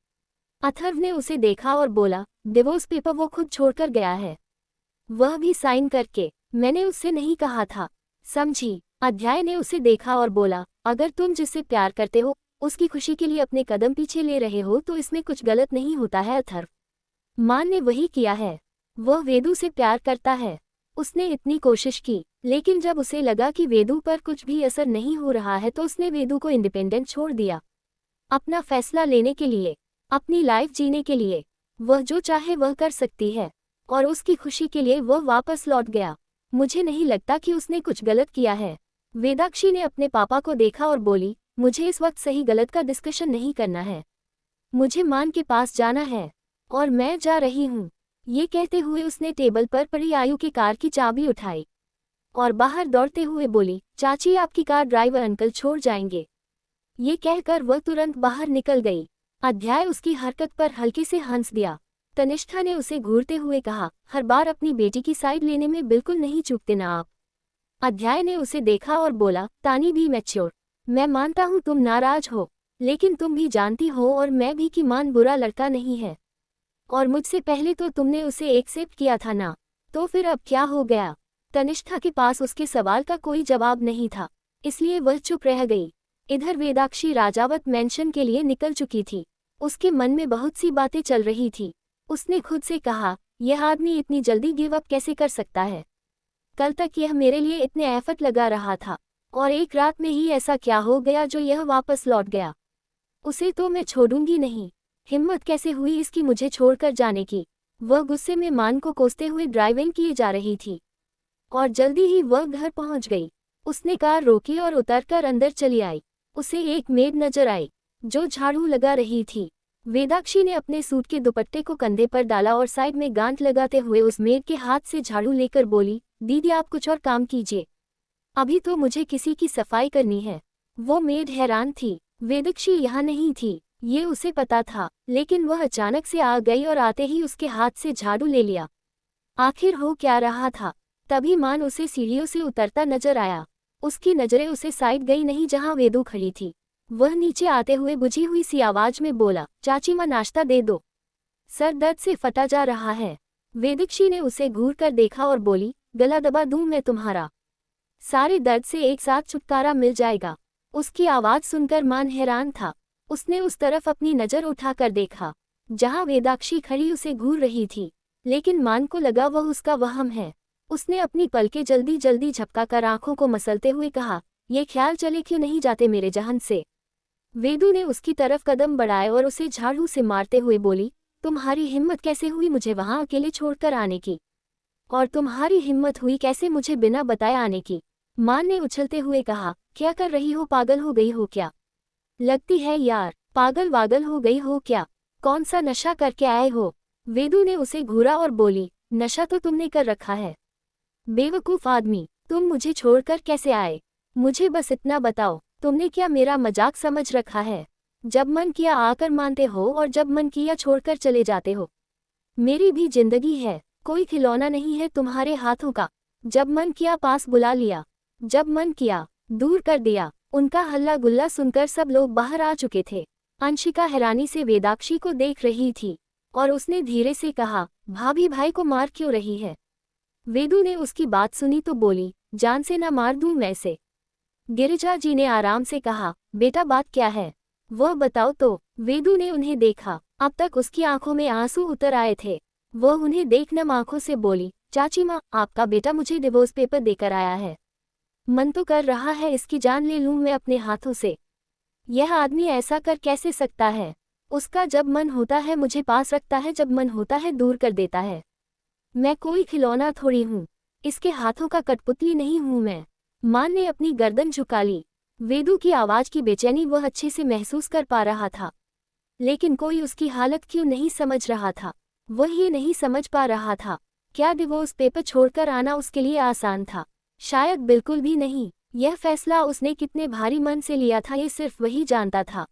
अथर्व ने उसे देखा और बोला, डिवोर्स पेपर वो खुद छोड़कर गया है, वह भी साइन करके। मैंने उससे नहीं कहा था, समझी? अध्याय ने उसे देखा और बोला, अगर तुम जिससे प्यार करते हो उसकी खुशी के लिए अपने कदम पीछे ले रहे हो तो इसमें कुछ गलत नहीं होता है अथर्व। मान ने वही किया है। वह वेदु से प्यार करता है। उसने इतनी कोशिश की लेकिन जब उसे लगा कि वेदु पर कुछ भी असर नहीं हो रहा है तो उसने वेदु को इंडिपेंडेंट छोड़ दिया, अपना फैसला लेने के लिए, अपनी लाइफ जीने के लिए। वह जो चाहे वह कर सकती है और उसकी खुशी के लिए वह वापस लौट गया। मुझे नहीं लगता कि उसने कुछ गलत किया है। वेदाक्षी ने अपने पापा को देखा और बोली, मुझे इस वक्त सही गलत का डिस्कशन नहीं करना है। मुझे मान के पास जाना है और मैं जा रही हूँ। ये कहते हुए उसने टेबल पर पड़ी आयु की कार की चाबी उठाई और बाहर दौड़ते हुए बोली, चाची आपकी कार ड्राइवर अंकल छोड़ जाएंगे। ये कहकर वह तुरंत बाहर निकल गई। अध्याय उसकी हरकत पर हल्के से हंस दिया। तनिष्ठा ने उसे घूरते हुए कहा, हर बार अपनी बेटी की साइड लेने में बिल्कुल नहीं चूकते ना आप। अध्याय ने उसे देखा और बोला, तानी भी मैच्योर। मैं मानता हूँ तुम नाराज हो लेकिन तुम भी जानती हो और मैं भी कि मान बुरा लड़का नहीं है और मुझसे पहले तो तुमने उसे एक्सेप्ट किया था ना, तो फिर अब क्या हो गया? तनिष्ठा के पास उसके सवाल का कोई जवाब नहीं था इसलिए वह चुप रह गई। इधर वेदाक्षी राजावत मेंशन के लिए निकल चुकी थी। उसके मन में बहुत सी बातें चल रही थी। उसने खुद से कहा, यह आदमी इतनी जल्दी गिव अप कैसे कर सकता है? कल तक यह मेरे लिए इतने एफर्ट लगा रहा था और एक रात में ही ऐसा क्या हो गया जो यह वापस लौट गया? उसे तो मैं छोड़ूंगी नहीं। हिम्मत कैसे हुई इसकी मुझे छोड़कर जाने की? वह गुस्से में मान को कोसते हुए ड्राइविंग किए जा रही थी और जल्दी ही वह घर पहुंच गई। उसने कार रोकी और उतरकर अंदर चली आई। उसे एक मेड नजर आई जो झाड़ू लगा रही थी। वेदाक्षी ने अपने सूट के दुपट्टे को कंधे पर डाला और साइड में गांठ लगाते हुए उस मेड के हाथ से झाड़ू लेकर बोली, दीदी आप कुछ और काम कीजिए, अभी तो मुझे किसी की सफाई करनी है। वो मेड हैरान थी, वेदाक्षी यहाँ नहीं थी, ये उसे पता था, लेकिन वह अचानक से आ गई और आते ही उसके हाथ से झाड़ू ले लिया। आखिर हो क्या रहा था? तभी मान उसे सीढ़ियों से उतरता नजर आया। उसकी नजरें उसे साइड गई नहीं जहां वेदू खड़ी थी। वह नीचे आते हुए बुझी हुई सी आवाज में बोला, चाची माँ नाश्ता दे दो, सर दर्द से फटा जा रहा है। वेदाक्षी ने उसे घूर कर देखा और बोली, गला दबा दूं मैं तुम्हारा, सारे दर्द से एक साथ छुटकारा मिल जाएगा। उसकी आवाज सुनकर मान हैरान था। उसने उस तरफ अपनी नजर उठाकर देखा जहां वेदाक्षी खड़ी उसे घूर रही थी, लेकिन मान को लगा वह उसका वहम है। उसने अपनी पलकें जल्दी जल्दी झपकाकर आंखों को मसलते हुए कहा, ये ख्याल चले क्यों नहीं जाते मेरे जहन से। वेदू ने उसकी तरफ कदम बढ़ाए और उसे झाड़ू से मारते हुए बोली, तुम्हारी हिम्मत कैसे हुई मुझे वहां अकेले छोड़कर आने की, और तुम्हारी हिम्मत हुई कैसे मुझे बिना बताए आने की। मान ने उछलते हुए कहा, क्या कर रही हो, पागल हो गई हो क्या? लगती है यार, पागल वागल हो गई हो क्या? कौन सा नशा करके आए हो? वेदू ने उसे घूरा और बोली, नशा तो तुमने कर रखा है, बेवकूफ आदमी, तुम मुझे छोड़कर कैसे आए? मुझे बस इतना बताओ, तुमने क्या मेरा मजाक समझ रखा है? जब मन किया आकर मानते हो और जब मन किया छोड़कर चले जाते हो। मेरी भी जिंदगी है, कोई खिलौना नहीं है तुम्हारे हाथों का। जब मन किया पास बुला लिया, जब मन किया दूर कर दिया। उनका हल्ला गुल्ला सुनकर सब लोग बाहर आ चुके थे। अंशिका हैरानी से वेदाक्षी को देख रही थी और उसने धीरे से कहा, भाभी भाई को मार क्यों रही है? वेदू ने उसकी बात सुनी तो बोली, जान से ना मार दूं मैं से। गिरिजा जी ने आराम से कहा, बेटा बात क्या है, वह बताओ तो। वेदू ने उन्हें देखा, अब तक उसकी आंखों में आंसू उतर आए थे। वह उन्हें देख नम आंखों से बोली, चाची माँ आपका बेटा मुझे डिवोर्स पेपर देकर आया है। मन तो कर रहा है इसकी जान ले लूं मैं अपने हाथों से। यह आदमी ऐसा कर कैसे सकता है? उसका जब मन होता है मुझे पास रखता है, जब मन होता है दूर कर देता है। मैं कोई खिलौना थोड़ी हूँ, इसके हाथों का कठपुतली नहीं हूँ मैं। मान ने अपनी गर्दन झुका ली। वेदू की आवाज की बेचैनी वह अच्छे से महसूस कर पा रहा था, लेकिन कोई उसकी हालत क्यों नहीं समझ रहा था। वह ये नहीं समझ पा रहा था, क्या डिवोर्स पेपर छोड़कर आना उसके लिए आसान था? शायद बिल्कुल भी नहीं। यह फैसला उसने कितने भारी मन से लिया था ये सिर्फ वही जानता था।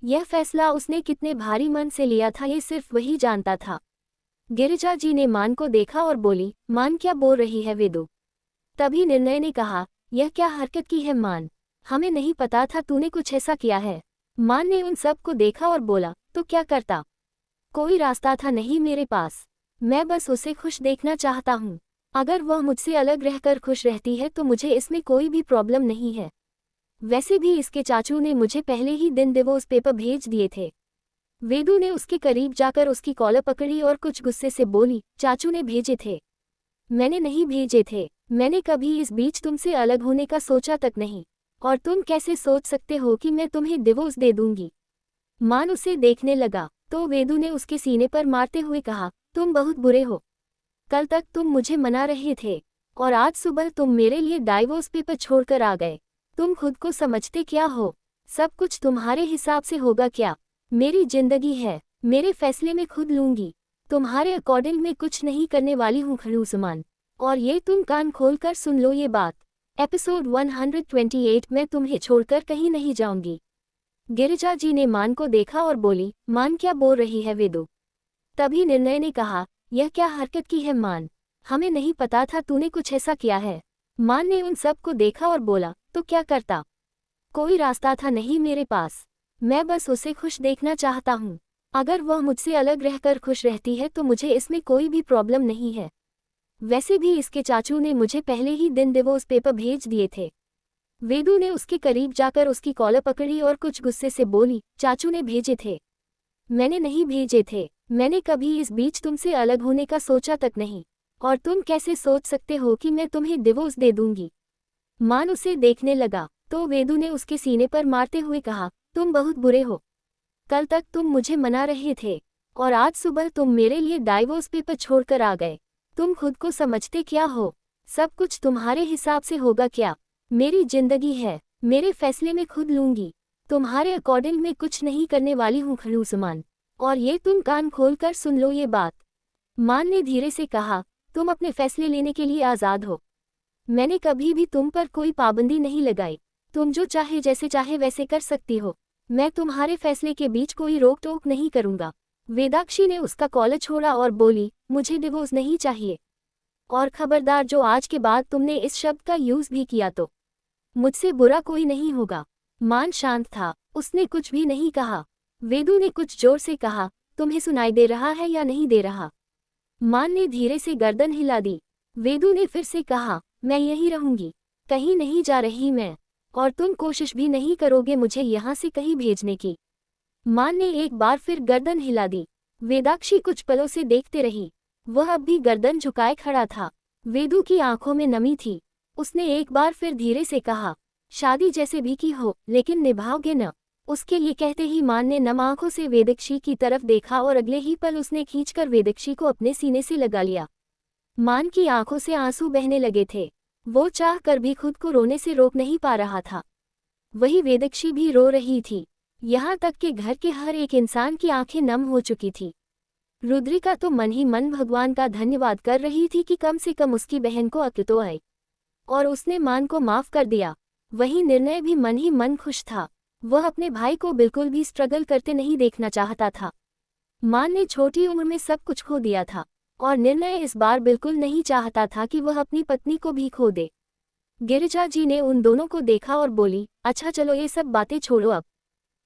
यह फैसला उसने कितने भारी मन से लिया था ये सिर्फ वही जानता था। गिरिजा जी ने मान को देखा और बोली, मान क्या बोल रही है वेदू? तभी निर्णय ने कहा, यह क्या हरकत की है मान, हमें नहीं पता था तूने कुछ ऐसा किया है। मान ने उन सब को देखा और बोला, तो क्या करता? कोई रास्ता था नहीं मेरे पास, मैं बस उसे खुश देखना चाहता हूँ। अगर वह मुझसे अलग रहकर खुश रहती है तो मुझे इसमें कोई भी प्रॉब्लम नहीं है। वैसे भी इसके चाचू ने मुझे पहले ही दिन डिवोर्स पेपर भेज दिए थे। वेदू ने उसके करीब जाकर उसकी कॉलर पकड़ी और कुछ गुस्से से बोली, चाचू ने भेजे थे? मैंने नहीं भेजे थे, मैंने कभी इस बीच तुमसे अलग होने का सोचा तक नहीं, और तुम कैसे सोच सकते हो कि मैं तुम्हें डिवोर्स दे दूंगी? मान उसे देखने लगा तो वेदू ने उसके सीने पर मारते हुए कहा, तुम बहुत बुरे हो। कल तक तुम मुझे मना रहे थे और आज सुबह तुम मेरे लिए डाइवोर्स पेपर छोड़कर आ गए। तुम खुद को समझते क्या हो? सब कुछ तुम्हारे हिसाब से होगा क्या? मेरी जिंदगी है, मेरे फैसले में खुद लूंगी। तुम्हारे अकॉर्डिंग में कुछ नहीं करने वाली हूँ खड़ूसमान। और ये तुम कान खोलकर सुन लो ये बात, एपिसोड 128 में तुम्हें छोड़कर कहीं नहीं जाऊंगी। गिरिजा जी ने मान को देखा और बोली, मान क्या बोल रही है वेदू? तभी निर्णय ने कहा, यह क्या हरकत की है मान, हमें नहीं पता था तूने कुछ ऐसा किया है। मान ने उन सब को देखा और बोला, तो क्या करता? कोई रास्ता था नहीं मेरे पास, मैं बस उसे खुश देखना चाहता हूँ। अगर वह मुझसे अलग रहकर खुश रहती है तो मुझे इसमें कोई भी प्रॉब्लम नहीं है। वैसे भी इसके चाचू ने मुझे पहले ही दिन डिवोर्स पेपर भेज दिए थे। वेदू ने उसके करीब जाकर उसकी कॉलर पकड़ी और कुछ गुस्से से बोली, चाचू ने भेजे थे? मैंने नहीं भेजे थे, मैंने कभी इस बीच तुमसे अलग होने का सोचा तक नहीं, और तुम कैसे सोच सकते हो कि मैं तुम्हें डिवोर्स दे दूंगी? मान उसे देखने लगा तो वेदू ने उसके सीने पर मारते हुए कहा, तुम बहुत बुरे हो। कल तक तुम मुझे मना रहे थे और आज सुबह तुम मेरे लिए डाइवोर्स पेपर छोड़कर आ गए। तुम खुद को समझते क्या हो? सब कुछ तुम्हारे हिसाब से होगा क्या? मेरी जिंदगी है, मेरे फैसले में खुद लूंगी। तुम्हारे अकॉर्डिंग में कुछ नहीं करने वाली हूँ खड़ूसमान। और ये तुम कान खोलकर सुन लो ये बात। मान ने धीरे से कहा, तुम अपने फैसले लेने के लिए आज़ाद हो। मैंने कभी भी तुम पर कोई पाबंदी नहीं लगाई। तुम जो चाहे जैसे चाहे वैसे कर सकती हो। मैं तुम्हारे फैसले के बीच कोई रोक टोक नहीं करूंगा। वेदाक्षी ने उसका कॉलर छोड़ा और बोली, मुझे डिवोर्स नहीं चाहिए। और खबरदार, जो आज के बाद तुमने इस शब्द का यूज भी किया तो मुझसे बुरा कोई नहीं होगा। मान शांत था, उसने कुछ भी नहीं कहा। वेदू ने कुछ जोर से कहा, तुम्हें सुनाई दे रहा है या नहीं दे रहा? मान ने धीरे से गर्दन हिला दी। वेदू ने फिर से कहा, मैं यहीं रहूंगी, कहीं नहीं जा रही मैं, और तुम कोशिश भी नहीं करोगे मुझे यहाँ से कहीं भेजने की। मान ने एक बार फिर गर्दन हिला दी। वेदाक्षी कुछ पलों से देखते रही। वह अब भी गर्दन झुकाए खड़ा था। वेदू की आंखों में नमी थी। उसने एक बार फिर धीरे से कहा, शादी जैसे भी की हो लेकिन निभाओगे न? उसके ये कहते ही मान ने नम आंखों से वेदाक्षी की तरफ देखा और अगले ही पल उसने खींचकर वेदाक्षी को अपने सीने से लगा लिया। मान की आंखों से आंसू बहने लगे थे। वो चाह कर भी खुद को रोने से रोक नहीं पा रहा था। वही वेदाक्षी भी रो रही थी। यहाँ तक कि घर के हर एक इंसान की आंखें नम हो चुकी थी। रुद्रिका तो मन ही मन भगवान का धन्यवाद कर रही थी कि कम से कम उसकी बहन को अक्ल तो आई और उसने मान को माफ कर दिया। वही निर्णय भी मन ही मन खुश था। वह अपने भाई को बिल्कुल भी स्ट्रगल करते नहीं देखना चाहता था। मान ने छोटी उम्र में सब कुछ खो दिया था और निर्णय इस बार बिल्कुल नहीं चाहता था कि वह अपनी पत्नी को भी खो दे। गिरिजा जी ने उन दोनों को देखा और बोली, अच्छा चलो ये सब बातें छोड़ो अब।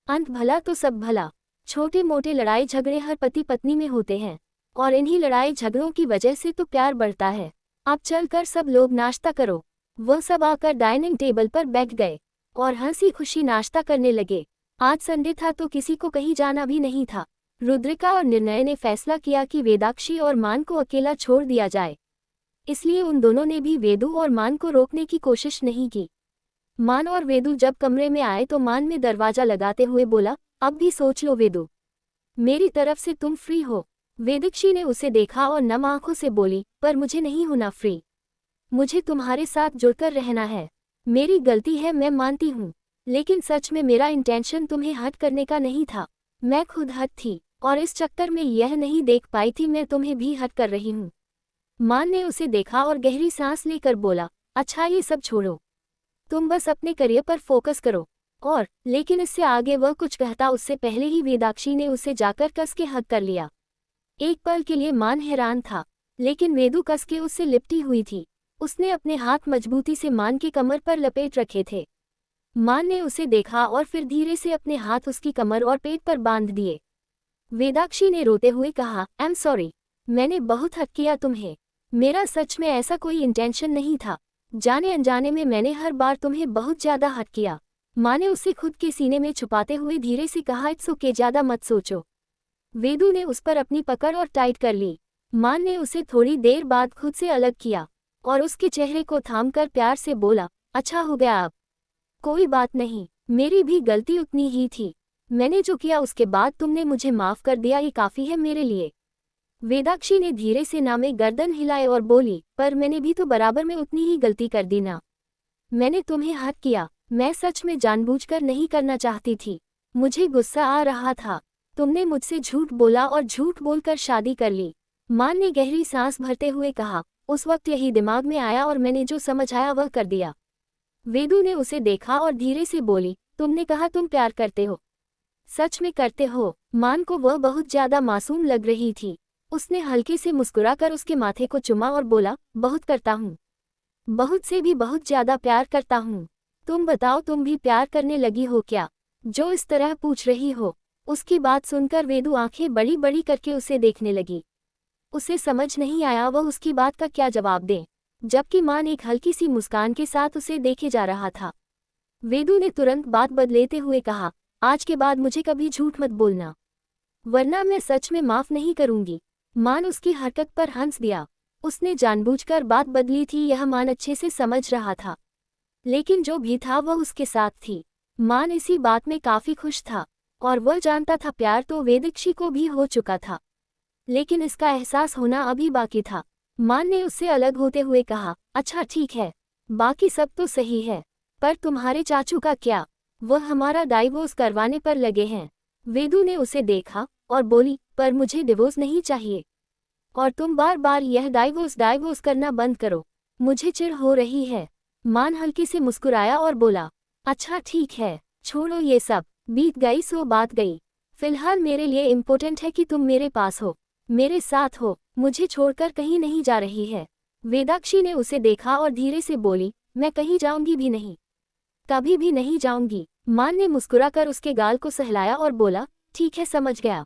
अंत भला तो सब भला। छोटे मोटे लड़ाई झगड़े हर पति पत्नी में होते हैं और इन्हीं लड़ाई झगड़ों की वजह से तो प्यार बढ़ता है। अब चलकर सब लोग नाश्ता करो। वह सब आकर डाइनिंग टेबल पर बैठ गए और हंसी खुशी नाश्ता करने लगे। आज संडे था तो किसी को कहीं जाना भी नहीं था। रुद्रिका और निर्णय ने फैसला किया कि वेदाक्षी और मान को अकेला छोड़ दिया जाए। इसलिए उन दोनों ने भी वेदू और मान को रोकने की कोशिश नहीं की। मान और वेदू जब कमरे में आए तो मान में दरवाजा लगाते हुए बोला, अब भी सोच लो वेदू, मेरी तरफ से तुम फ्री हो। वेदाक्षी ने उसे देखा और नम आंखों से बोली, पर मुझे नहीं होना फ्री। मुझे तुम्हारे साथ जुड़कर रहना है। मेरी गलती है, मैं मानती हूँ, लेकिन सच में मेरा इंटेंशन तुम्हें हर्ट करने का नहीं था। मैं खुद हर्ट थी और इस चक्कर में यह नहीं देख पाई थी मैं तुम्हें भी हर्ट कर रही हूँ। मान ने उसे देखा और गहरी सांस लेकर बोला, अच्छा ये सब छोड़ो, तुम बस अपने करियर पर फोकस करो। और लेकिन इससे आगे वह कुछ कहता उससे पहले ही वेदाक्षी ने उसे जाकर कस के हग कर लिया। एक पल के लिए मान हैरान था, लेकिन वेदू कस के उससे लिपटी हुई थी। उसने अपने हाथ मजबूती से मान के कमर पर लपेट रखे थे। मान ने उसे देखा और फिर धीरे से अपने हाथ उसकी कमर और पेट पर बांध दिए। वेदाक्षी ने रोते हुए कहा, आई एम सॉरी, मैंने बहुत हर्ट किया तुम्हें। मेरा सच में ऐसा कोई इंटेंशन नहीं था। जाने अनजाने में मैंने हर बार तुम्हें बहुत ज्यादा हर्ट किया। माँ ने उसे खुद के सीने में छुपाते हुए धीरे से कहा, इट्स ओके, ज्यादा मत सोचो। वेदू ने उस पर अपनी पकड़ और टाइट कर ली। मान ने उसे थोड़ी देर बाद खुद से अलग किया और उसके चेहरे को थामकर प्यार से बोला, अच्छा हो गया अब। कोई बात नहीं, मेरी भी गलती उतनी ही थी। मैंने जो किया उसके बाद तुमने मुझे माफ कर दिया, ये काफी है मेरे लिए। वेदाक्षी ने धीरे से ना में गर्दन हिलाए और बोली, पर मैंने भी तो बराबर में उतनी ही गलती कर दी ना। मैंने तुम्हें हर्ट किया, मैं सच में जानबूझकर नहीं करना चाहती थी। मुझे गुस्सा आ रहा था। तुमने मुझसे झूठ बोला और झूठ बोलकर शादी कर ली। मान ने गहरी सांस भरते हुए कहा, उस वक्त यही दिमाग में आया और मैंने जो समझ आया वह कर दिया। वेदू ने उसे देखा और धीरे से बोली, तुमने कहा तुम प्यार करते हो, सच में करते हो? मान को वह बहुत ज्यादा मासूम लग रही थी। उसने हल्के से मुस्कुराकर उसके माथे को चुमा और बोला, बहुत करता हूँ, बहुत से भी बहुत ज्यादा प्यार करता हूँ। तुम बताओ, तुम भी प्यार करने लगी हो क्या, जो इस तरह पूछ रही हो? उसकी बात सुनकर वेदू आंखें बड़ी बड़ी करके उसे देखने लगी। उसे समझ नहीं आया वह उसकी बात का क्या जवाब दे, जबकि मान एक हल्की सी मुस्कान के साथ उसे देखे जा रहा था। वेदू ने तुरंत बात बदलेते हुए कहा, आज के बाद मुझे कभी झूठ मत बोलना, वरना मैं सच में माफ नहीं करूंगी। मान उसकी हरकत पर हंस दिया। उसने जानबूझकर बात बदली थी, यह मान अच्छे से समझ रहा था, लेकिन जो भी था वह उसके साथ थी। मान इसी बात में काफी खुश था और वह जानता था प्यार तो वेदाक्षी को भी हो चुका था, लेकिन इसका एहसास होना अभी बाकी था। मान ने उससे अलग होते हुए कहा, अच्छा ठीक है, बाकी सब तो सही है, पर तुम्हारे चाचू का क्या? वह हमारा डाइवोर्स करवाने पर लगे हैं। वेदू ने उसे देखा और बोली, पर मुझे डिवोर्स नहीं चाहिए। और तुम बार बार यह डाइवोर्स करना बंद करो, मुझे चिढ़ हो रही है। मान हल्के से मुस्कुराया और बोला, अच्छा ठीक है, छोड़ो ये सब, बीत गई सो बात गई। फिलहाल मेरे लिए इम्पोर्टेंट है कि तुम मेरे पास हो, मेरे साथ हो, मुझे छोड़कर कहीं नहीं जा रही है। वेदाक्षी ने उसे देखा और धीरे से बोली, मैं कहीं जाऊंगी भी नहीं, कभी भी नहीं जाऊंगी। मान ने मुस्कुराकर उसके गाल को सहलाया और बोला, ठीक है समझ गया।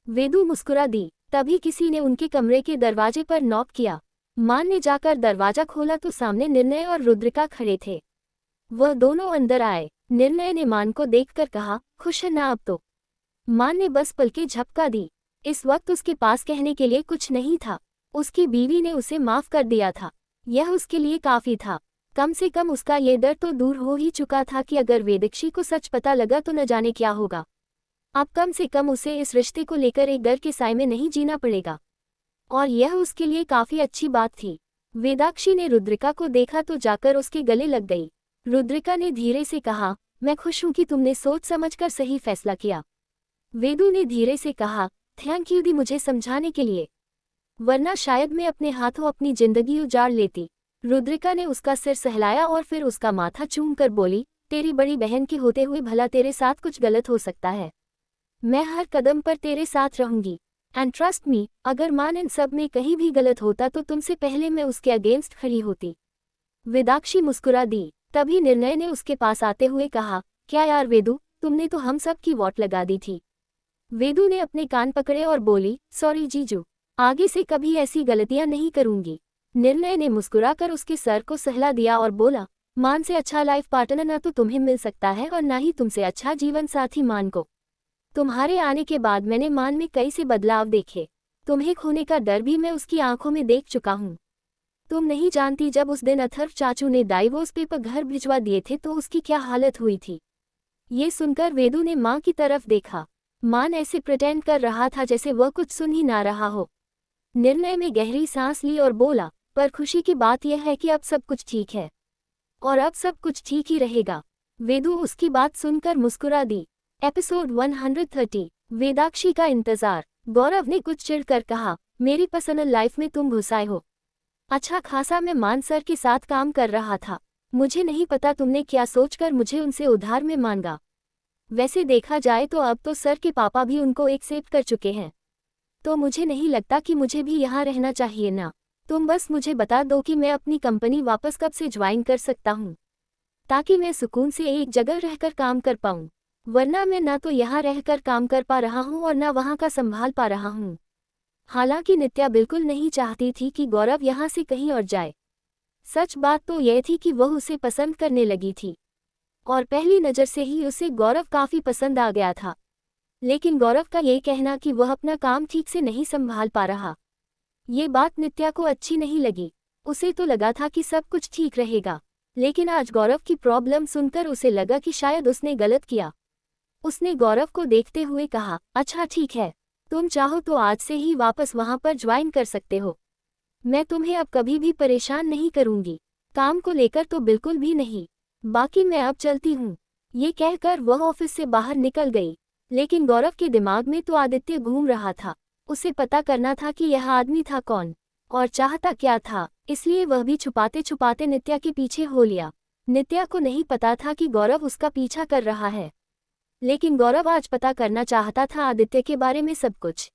वेदू मुस्कुरा दी। तभी किसी ने उनके कमरे के दरवाजे पर नॉक किया। मान ने जाकर दरवाजा खोला तो सामने निर्णय और रुद्रिका खड़े थे। वह दोनों अंदर आए। निर्णय ने मान को देखकर कहा, खुश है ना अब तो? मान ने बस पलके झपका दी। इस वक्त उसके पास कहने के लिए कुछ नहीं था। उसकी बीवी ने उसे माफ कर दिया था, यह उसके लिए काफी था। कम से कम उसका ये डर तो दूर हो ही चुका था कि अगर वेदाक्षी को सच पता लगा तो न जाने क्या होगा। अब कम से कम उसे इस रिश्ते को लेकर एक डर के साए में नहीं जीना पड़ेगा, और यह उसके लिए काफी अच्छी बात थी। वेदाक्षी ने रुद्रिका को देखा तो जाकर उसके गले लग गई। रुद्रिका ने धीरे से कहा, मैं खुश हूं कि तुमने सोच समझकर सही फैसला किया। वेदू ने धीरे से कहा, थैंक यू दी मुझे समझाने के लिए, वरना शायद मैं अपने हाथों अपनी जिंदगी उजाड़ लेती। रुद्रिका ने उसका सिर सहलाया और फिर उसका माथा चूम कर बोली, तेरी बड़ी बहन के होते हुए भला तेरे साथ कुछ गलत हो सकता है? मैं हर कदम पर तेरे साथ रहूंगी, एंड ट्रस्ट मी, अगर मान इन सब में कहीं भी गलत होता तो तुमसे पहले मैं उसके अगेंस्ट खड़ी होती। वेदाक्षी मुस्कुरा दी। तभी निर्णय ने उसके पास आते हुए कहा, क्या यार वेदू, तुमने तो हम सब की वोट लगा दी थी। वेदू ने अपने कान पकड़े और बोली, सॉरी जीजू, आगे से कभी ऐसी गलतियां नहीं करूंगी। निर्णय ने मुस्कुराकर उसके सर को सहला दिया और बोला, मान से अच्छा लाइफ पार्टनर ना तो तुम्हें मिल सकता है और ना ही तुमसे अच्छा जीवन साथी मान को। तुम्हारे आने के बाद मैंने मान में कई से बदलाव देखे, तुम्हें खोने का डर भी मैं उसकी आंखों में देख चुका हूँ। तुम नहीं जानती जब उस दिन अथर्व चाचू ने डाइवोर्स पेपर घर भिजवा दिए थे तो उसकी क्या हालत हुई थी। ये सुनकर वेदू ने माँ की तरफ देखा। मान ऐसे प्रिटेंड कर रहा था जैसे वह कुछ सुन ही ना रहा हो। निर्णय में गहरी सांस ली और बोला, पर खुशी की बात यह है कि अब सब कुछ ठीक है, और अब सब कुछ ठीक ही रहेगा। वेदू उसकी बात सुनकर मुस्कुरा दी। एपिसोड 130, वेदाक्षी का इंतजार। गौरव ने कुछ चिढ़कर कहा, मेरी पर्सनल लाइफ में तुम घुस आए हो। अच्छा खासा मैं मान सर के साथ काम कर रहा था, मुझे नहीं पता तुमने क्या सोचकर मुझे उनसे उधार में मांगा। वैसे देखा जाए तो अब तो सर के पापा भी उनको एक्सेप्ट कर चुके हैं, तो मुझे नहीं लगता कि मुझे भी यहाँ रहना चाहिए ना। तुम बस मुझे बता दो कि मैं अपनी कंपनी वापस कब से ज्वाइन कर सकता हूँ, ताकि मैं सुकून से एक जगह रहकर काम कर पाऊँ, वरना मैं ना तो यहाँ रहकर काम कर पा रहा हूँ और ना वहाँ का संभाल पा रहा हूँ। हालांकि नित्या बिल्कुल नहीं चाहती थी कि गौरव यहाँ से कहीं और जाए। सच बात तो यह थी कि वह उसे पसंद करने लगी थी, और पहली नज़र से ही उसे गौरव काफ़ी पसंद आ गया था। लेकिन गौरव का ये कहना कि वह अपना काम ठीक से नहीं संभाल पा रहा, ये बात नित्या को अच्छी नहीं लगी। उसे तो लगा था कि सब कुछ ठीक रहेगा, लेकिन आज गौरव की प्रॉब्लम सुनकर उसे लगा कि शायद उसने गलत किया। उसने गौरव को देखते हुए कहा, अच्छा ठीक है, तुम चाहो तो आज से ही वापस वहां पर ज्वाइन कर सकते हो। मैं तुम्हें अब कभी भी परेशान नहीं करूंगी, काम को लेकर तो बिल्कुल भी नहीं। बाकी मैं अब चलती हूँ। ये कहकर वह ऑफिस से बाहर निकल गई। लेकिन गौरव के दिमाग में तो आदित्य घूम रहा था। उसे पता करना था कि यह आदमी था कौन और चाहता क्या था, इसलिए वह भी छुपाते छुपाते नित्या के पीछे हो लिया। नित्या को नहीं पता था कि गौरव उसका पीछा कर रहा है, लेकिन गौरव आज पता करना चाहता था आदित्य के बारे में सब कुछ।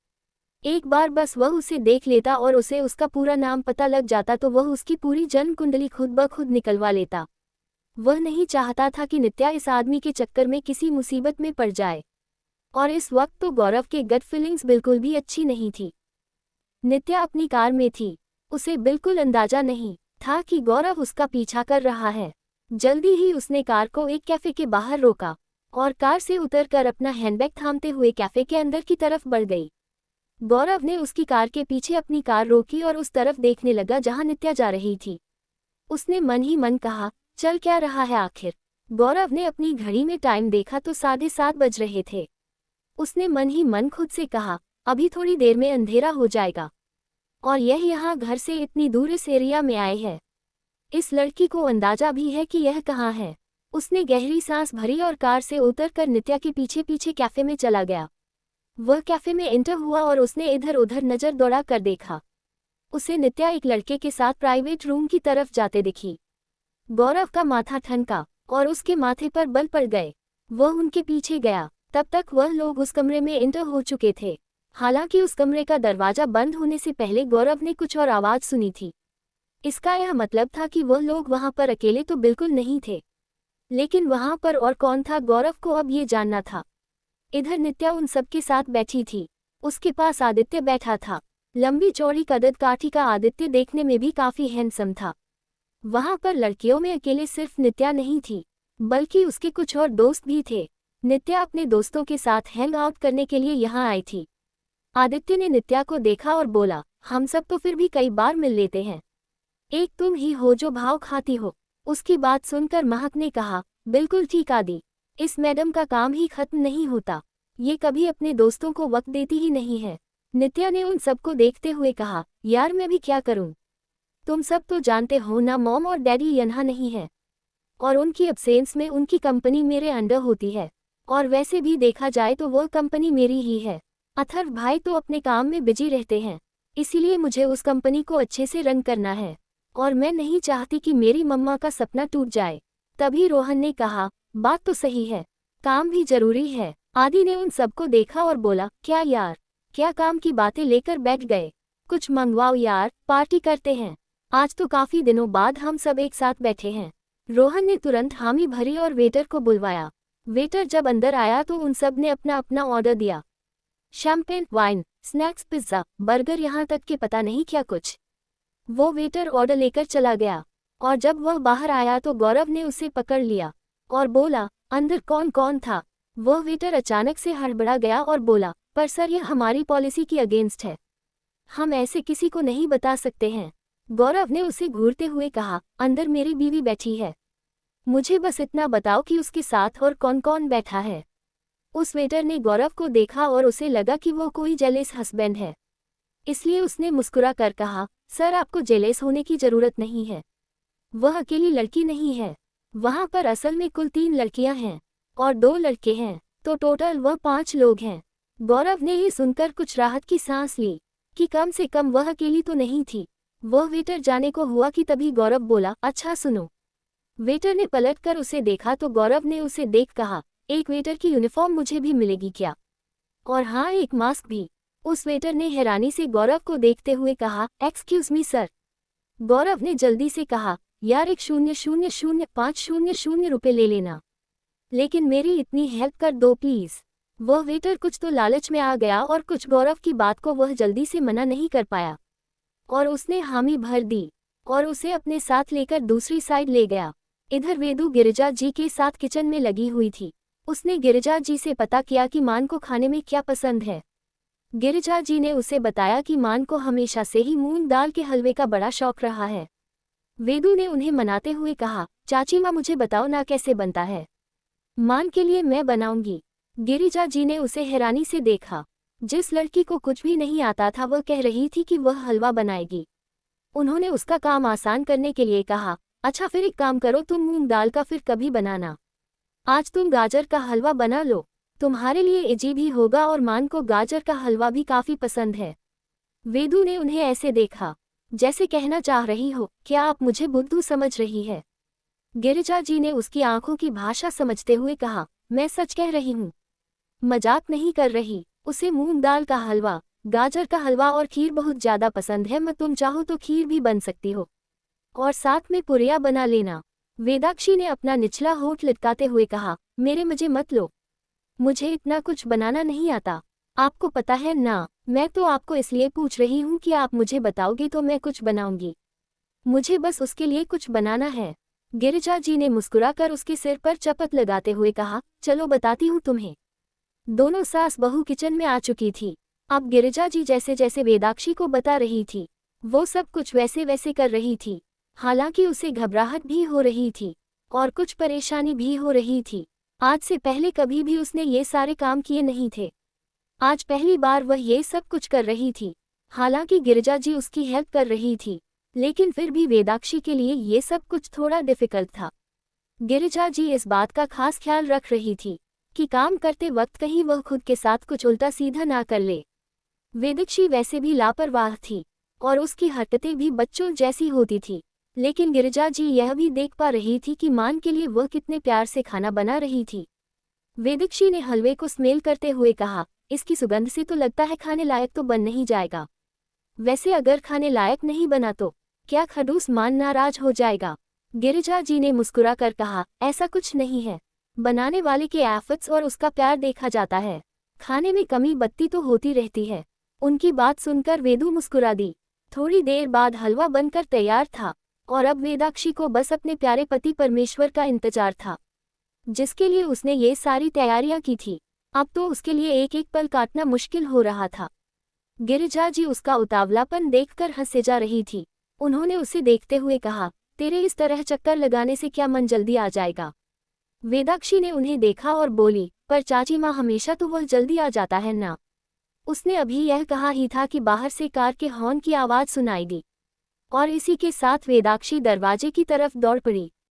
एक बार बस वह उसे देख लेता और उसे उसका पूरा नाम पता लग जाता तो वह उसकी पूरी जन्म कुंडली खुद ब खुद निकलवा लेता। वह नहीं चाहता था कि नित्या इस आदमी के चक्कर में किसी मुसीबत में पड़ जाए, और इस वक्त तो गौरव के गट फीलिंग्स बिल्कुल भी अच्छी नहीं थी। नित्या अपनी कार में थी, उसे बिल्कुल अंदाजा नहीं था कि गौरव उसका पीछा कर रहा है। जल्दी ही उसने कार को एक कैफे के बाहर रोका और कार से उतरकर अपना हैंडबैग थामते हुए कैफे के अंदर की तरफ बढ़ गई। गौरव ने उसकी कार के पीछे अपनी कार रोकी और उस तरफ देखने लगा जहां नित्या जा रही थी। उसने मन ही मन कहा, चल क्या रहा है आखिर। गौरव ने अपनी घड़ी में टाइम देखा तो 7:30 बज रहे थे। उसने मन ही मन खुद से कहा, अभी थोड़ी देर में अंधेरा हो जाएगा, और यह यहाँ घर से इतनी दूर इस एरिया में आए है। इस लड़की को अंदाजा भी है कि यह कहाँ है। उसने गहरी सांस भरी और कार से उतरकर नित्या के पीछे पीछे कैफे में चला गया। वह कैफे में एंटर हुआ और उसने इधर उधर नजर दौड़ा कर देखा। उसे नित्या एक लड़के के साथ प्राइवेट रूम की तरफ जाते दिखी। गौरव का माथा ठनका और उसके माथे पर बल पड़ गए। वह उनके पीछे गया। तब तक वह लोग उस कमरे में एंटर हो चुके थे। हालांकि उस कमरे का दरवाजा बंद होने से पहले गौरव ने कुछ और आवाज सुनी थी। इसका यह मतलब था कि वह लोग वहां पर अकेले तो बिल्कुल नहीं थे, लेकिन वहां पर और कौन था, गौरव को अब ये जानना था। इधर नित्या उन सबके साथ बैठी थी। उसके पास आदित्य बैठा था। लंबी चौड़ी कदद काठी का आदित्य देखने में भी काफी हैंडसम था। वहां पर लड़कियों में अकेले सिर्फ नित्या नहीं थी, बल्कि उसके कुछ और दोस्त भी थे। नित्या अपने दोस्तों के साथ हैंग आउट करने के लिए यहाँ आई थी। आदित्य ने नित्या को देखा और बोला, हम सब तो फिर भी कई बार मिल लेते हैं, एक तुम ही हो जो भाव खाती हो। उसकी बात सुनकर महक ने कहा, बिल्कुल ठीक आदि, इस मैडम का काम ही खत्म नहीं होता, ये कभी अपने दोस्तों को वक्त देती ही नहीं है। नित्या ने उन सबको देखते हुए कहा, यार मैं भी क्या करूं, तुम सब तो जानते हो ना, मॉम और डैडी यहाँ नहीं है और उनकी एब्सेंस में उनकी कंपनी मेरे अंडर होती है, और वैसे भी देखा जाए तो वो कंपनी मेरी ही है। अथर्व भाई तो अपने काम में बिजी रहते हैं, इसीलिए मुझे उस कंपनी को अच्छे से रन करना है और मैं नहीं चाहती कि मेरी मम्मा का सपना टूट जाए। तभी रोहन ने कहा, बात तो सही है, काम भी जरूरी है। आदि ने उन सबको देखा और बोला, क्या यार, क्या काम की बातें लेकर बैठ गए, कुछ मंगवाओ यार, पार्टी करते हैं, आज तो काफी दिनों बाद हम सब एक साथ बैठे हैं। रोहन ने तुरंत हामी भरी और वेटर को बुलवाया। वेटर जब अंदर आया तो उन सब ने अपना अपना ऑर्डर दिया। Champagne, wine, snacks, pizza, burger, यहाँ तक कि पता नहीं क्या कुछ। वो वेटर ऑर्डर लेकर चला गया और जब वह बाहर आया तो गौरव ने उसे पकड़ लिया और बोला, अंदर कौन कौन था। वह वेटर अचानक से हड़बड़ा गया और बोला, पर सर यह हमारी पॉलिसी की अगेंस्ट है, हम ऐसे किसी को नहीं बता सकते हैं। गौरव ने उसे घूरते हुए कहा, अंदर मेरी बीवी बैठी है, मुझे बस इतना बताओ कि उसके साथ और कौन कौन बैठा है। उस वेटर ने गौरव को देखा और उसे लगा कि वो कोई जेलेस हस्बैंड है, इसलिए उसने मुस्कुरा कर कहा, सर आपको जेलेस होने की जरूरत नहीं है, वह अकेली लड़की नहीं है, वहां पर असल में कुल 3 लड़कियां हैं और 2 लड़के हैं, तो टोटल वह 5 लोग हैं। गौरव ने ये सुनकर कुछ राहत की सांस ली कि कम से कम वह अकेली तो नहीं थी। वह वेटर जाने को हुआ कि तभी गौरव बोला, अच्छा सुनो। वेटर ने पलटकर उसे देखा तो गौरव ने उसे देख कहा, एक वेटर की यूनिफॉर्म मुझे भी मिलेगी क्या, और हाँ एक मास्क भी। उस वेटर ने हैरानी से गौरव को देखते हुए कहा, एक्सक्यूज मी सर। गौरव ने जल्दी से कहा, यार 1,000,500 रुपए ले लेना, लेकिन मेरी इतनी हेल्प कर दो प्लीज। वह वेटर कुछ तो लालच में आ गया और कुछ गौरव की बात को वह जल्दी से मना नहीं कर पाया और उसने हामी भर दी और उसे अपने साथ लेकर दूसरी साइड ले गया। इधर वेदू गिरिजा जी के साथ किचन में लगी हुई थी। उसने गिरिजा जी से पता किया कि मान को खाने में क्या पसंद है। गिरिजा जी ने उसे बताया कि मान को हमेशा से ही मूंग दाल के हलवे का बड़ा शौक रहा है। वेदू ने उन्हें मनाते हुए कहा, चाची माँ मुझे बताओ ना कैसे बनता है, मान के लिए मैं बनाऊंगी। गिरिजा जी ने उसे हैरानी से देखा। जिस लड़की को कुछ भी नहीं आता था वह कह रही थी कि वह हलवा बनाएगी। उन्होंने उसका काम आसान करने के लिए कहा, अच्छा फिर एक काम करो, तुम मूंग दाल का फिर कभी बनाना, आज तुम गाजर का हलवा बना लो, तुम्हारे लिए इजी भी होगा और मान को गाजर का हलवा भी काफी पसंद है। वेदू ने उन्हें ऐसे देखा जैसे कहना चाह रही हो, क्या आप मुझे बुद्धू समझ रही है। गिरिजा जी ने उसकी आंखों की भाषा समझते हुए कहा, मैं सच कह रही हूँ, मजाक नहीं कर रही। उसे मूंग दाल का हलवा, गाजर का हलवा और खीर बहुत ज्यादा पसंद है। मैं तुम चाहो तो खीर भी बन सकती हो और साथ में पुरिया बना लेना। वेदाक्षी ने अपना निचला होठ लटकाते हुए कहा, मेरे मजे मत लो, मुझे इतना कुछ बनाना नहीं आता, आपको पता है ना। मैं तो आपको इसलिए पूछ रही हूँ कि आप मुझे बताओगे तो मैं कुछ बनाऊंगी, मुझे बस उसके लिए कुछ बनाना है। गिरिजा जी ने मुस्कुराकर उसके सिर पर चपत लगाते हुए कहा, चलो बताती हूँ तुम्हें। दोनों सास बहू किचन में आ चुकी थी। अब गिरिजा जी जैसे जैसे वेदाक्षी को बता रही थी वो सब कुछ वैसे वैसे कर रही थी। हालांकि उसे घबराहट भी हो रही थी और कुछ परेशानी भी हो रही थी। आज से पहले कभी भी उसने ये सारे काम किए नहीं थे, आज पहली बार वह ये सब कुछ कर रही थी। हालांकि गिरिजा जी उसकी हेल्प कर रही थी, लेकिन फिर भी वेदाक्षी के लिए ये सब कुछ थोड़ा डिफिकल्ट था। गिरिजा जी इस बात का खास ख्याल रख रही थी कि काम करते वक्त कहीं वह खुद के साथ कुछ उल्टा सीधा ना कर ले। वेदक्षी वैसे भी लापरवाह थी और उसकी हरकतें भी बच्चों जैसी होती थी, लेकिन गिरिजा जी यह भी देख पा रही थी कि मान के लिए वह कितने प्यार से खाना बना रही थी। वेदक्षी ने हलवे को स्मेल करते हुए कहा, इसकी सुगंध से तो लगता है खाने लायक तो बन नहीं जाएगा। वैसे अगर खाने लायक नहीं बना तो क्या खड़ूस मान नाराज हो जाएगा? गिरिजा जी ने मुस्कुरा कर कहा, ऐसा कुछ नहीं है। बनाने वाले के एफर्ट्स और उसका प्यार देखा जाता है। खाने में कमी बत्ती तो होती रहती है। उनकी बात सुनकर वेदू मुस्कुरा दी। थोड़ी देर बाद हलवा बनकर तैयार था और अब वेदाक्षी को बस अपने प्यारे पति परमेश्वर का इंतजार था, जिसके लिए उसने ये सारी तैयारियां की थी। अब तो उसके लिए एक एक पल काटना मुश्किल हो रहा था। गिरिजा जी उसका उतावलापन देखकर हंसे जा रही थी। उन्होंने उसे देखते हुए कहा, तेरे इस तरह चक्कर लगाने से क्या मन जल्दी आ जाएगा? वेदाक्षी ने उन्हें देखा और बोली, पर चाची माँ हमेशा तो वह जल्दी आ जाता है ना। उसने अभी यह कहा ही था कि बाहर से कार के हॉर्न की आवाज़ सुनाई दी और इसी के साथ वेदाक्षी दरवाजे की तरफ दौड़ पड़ी।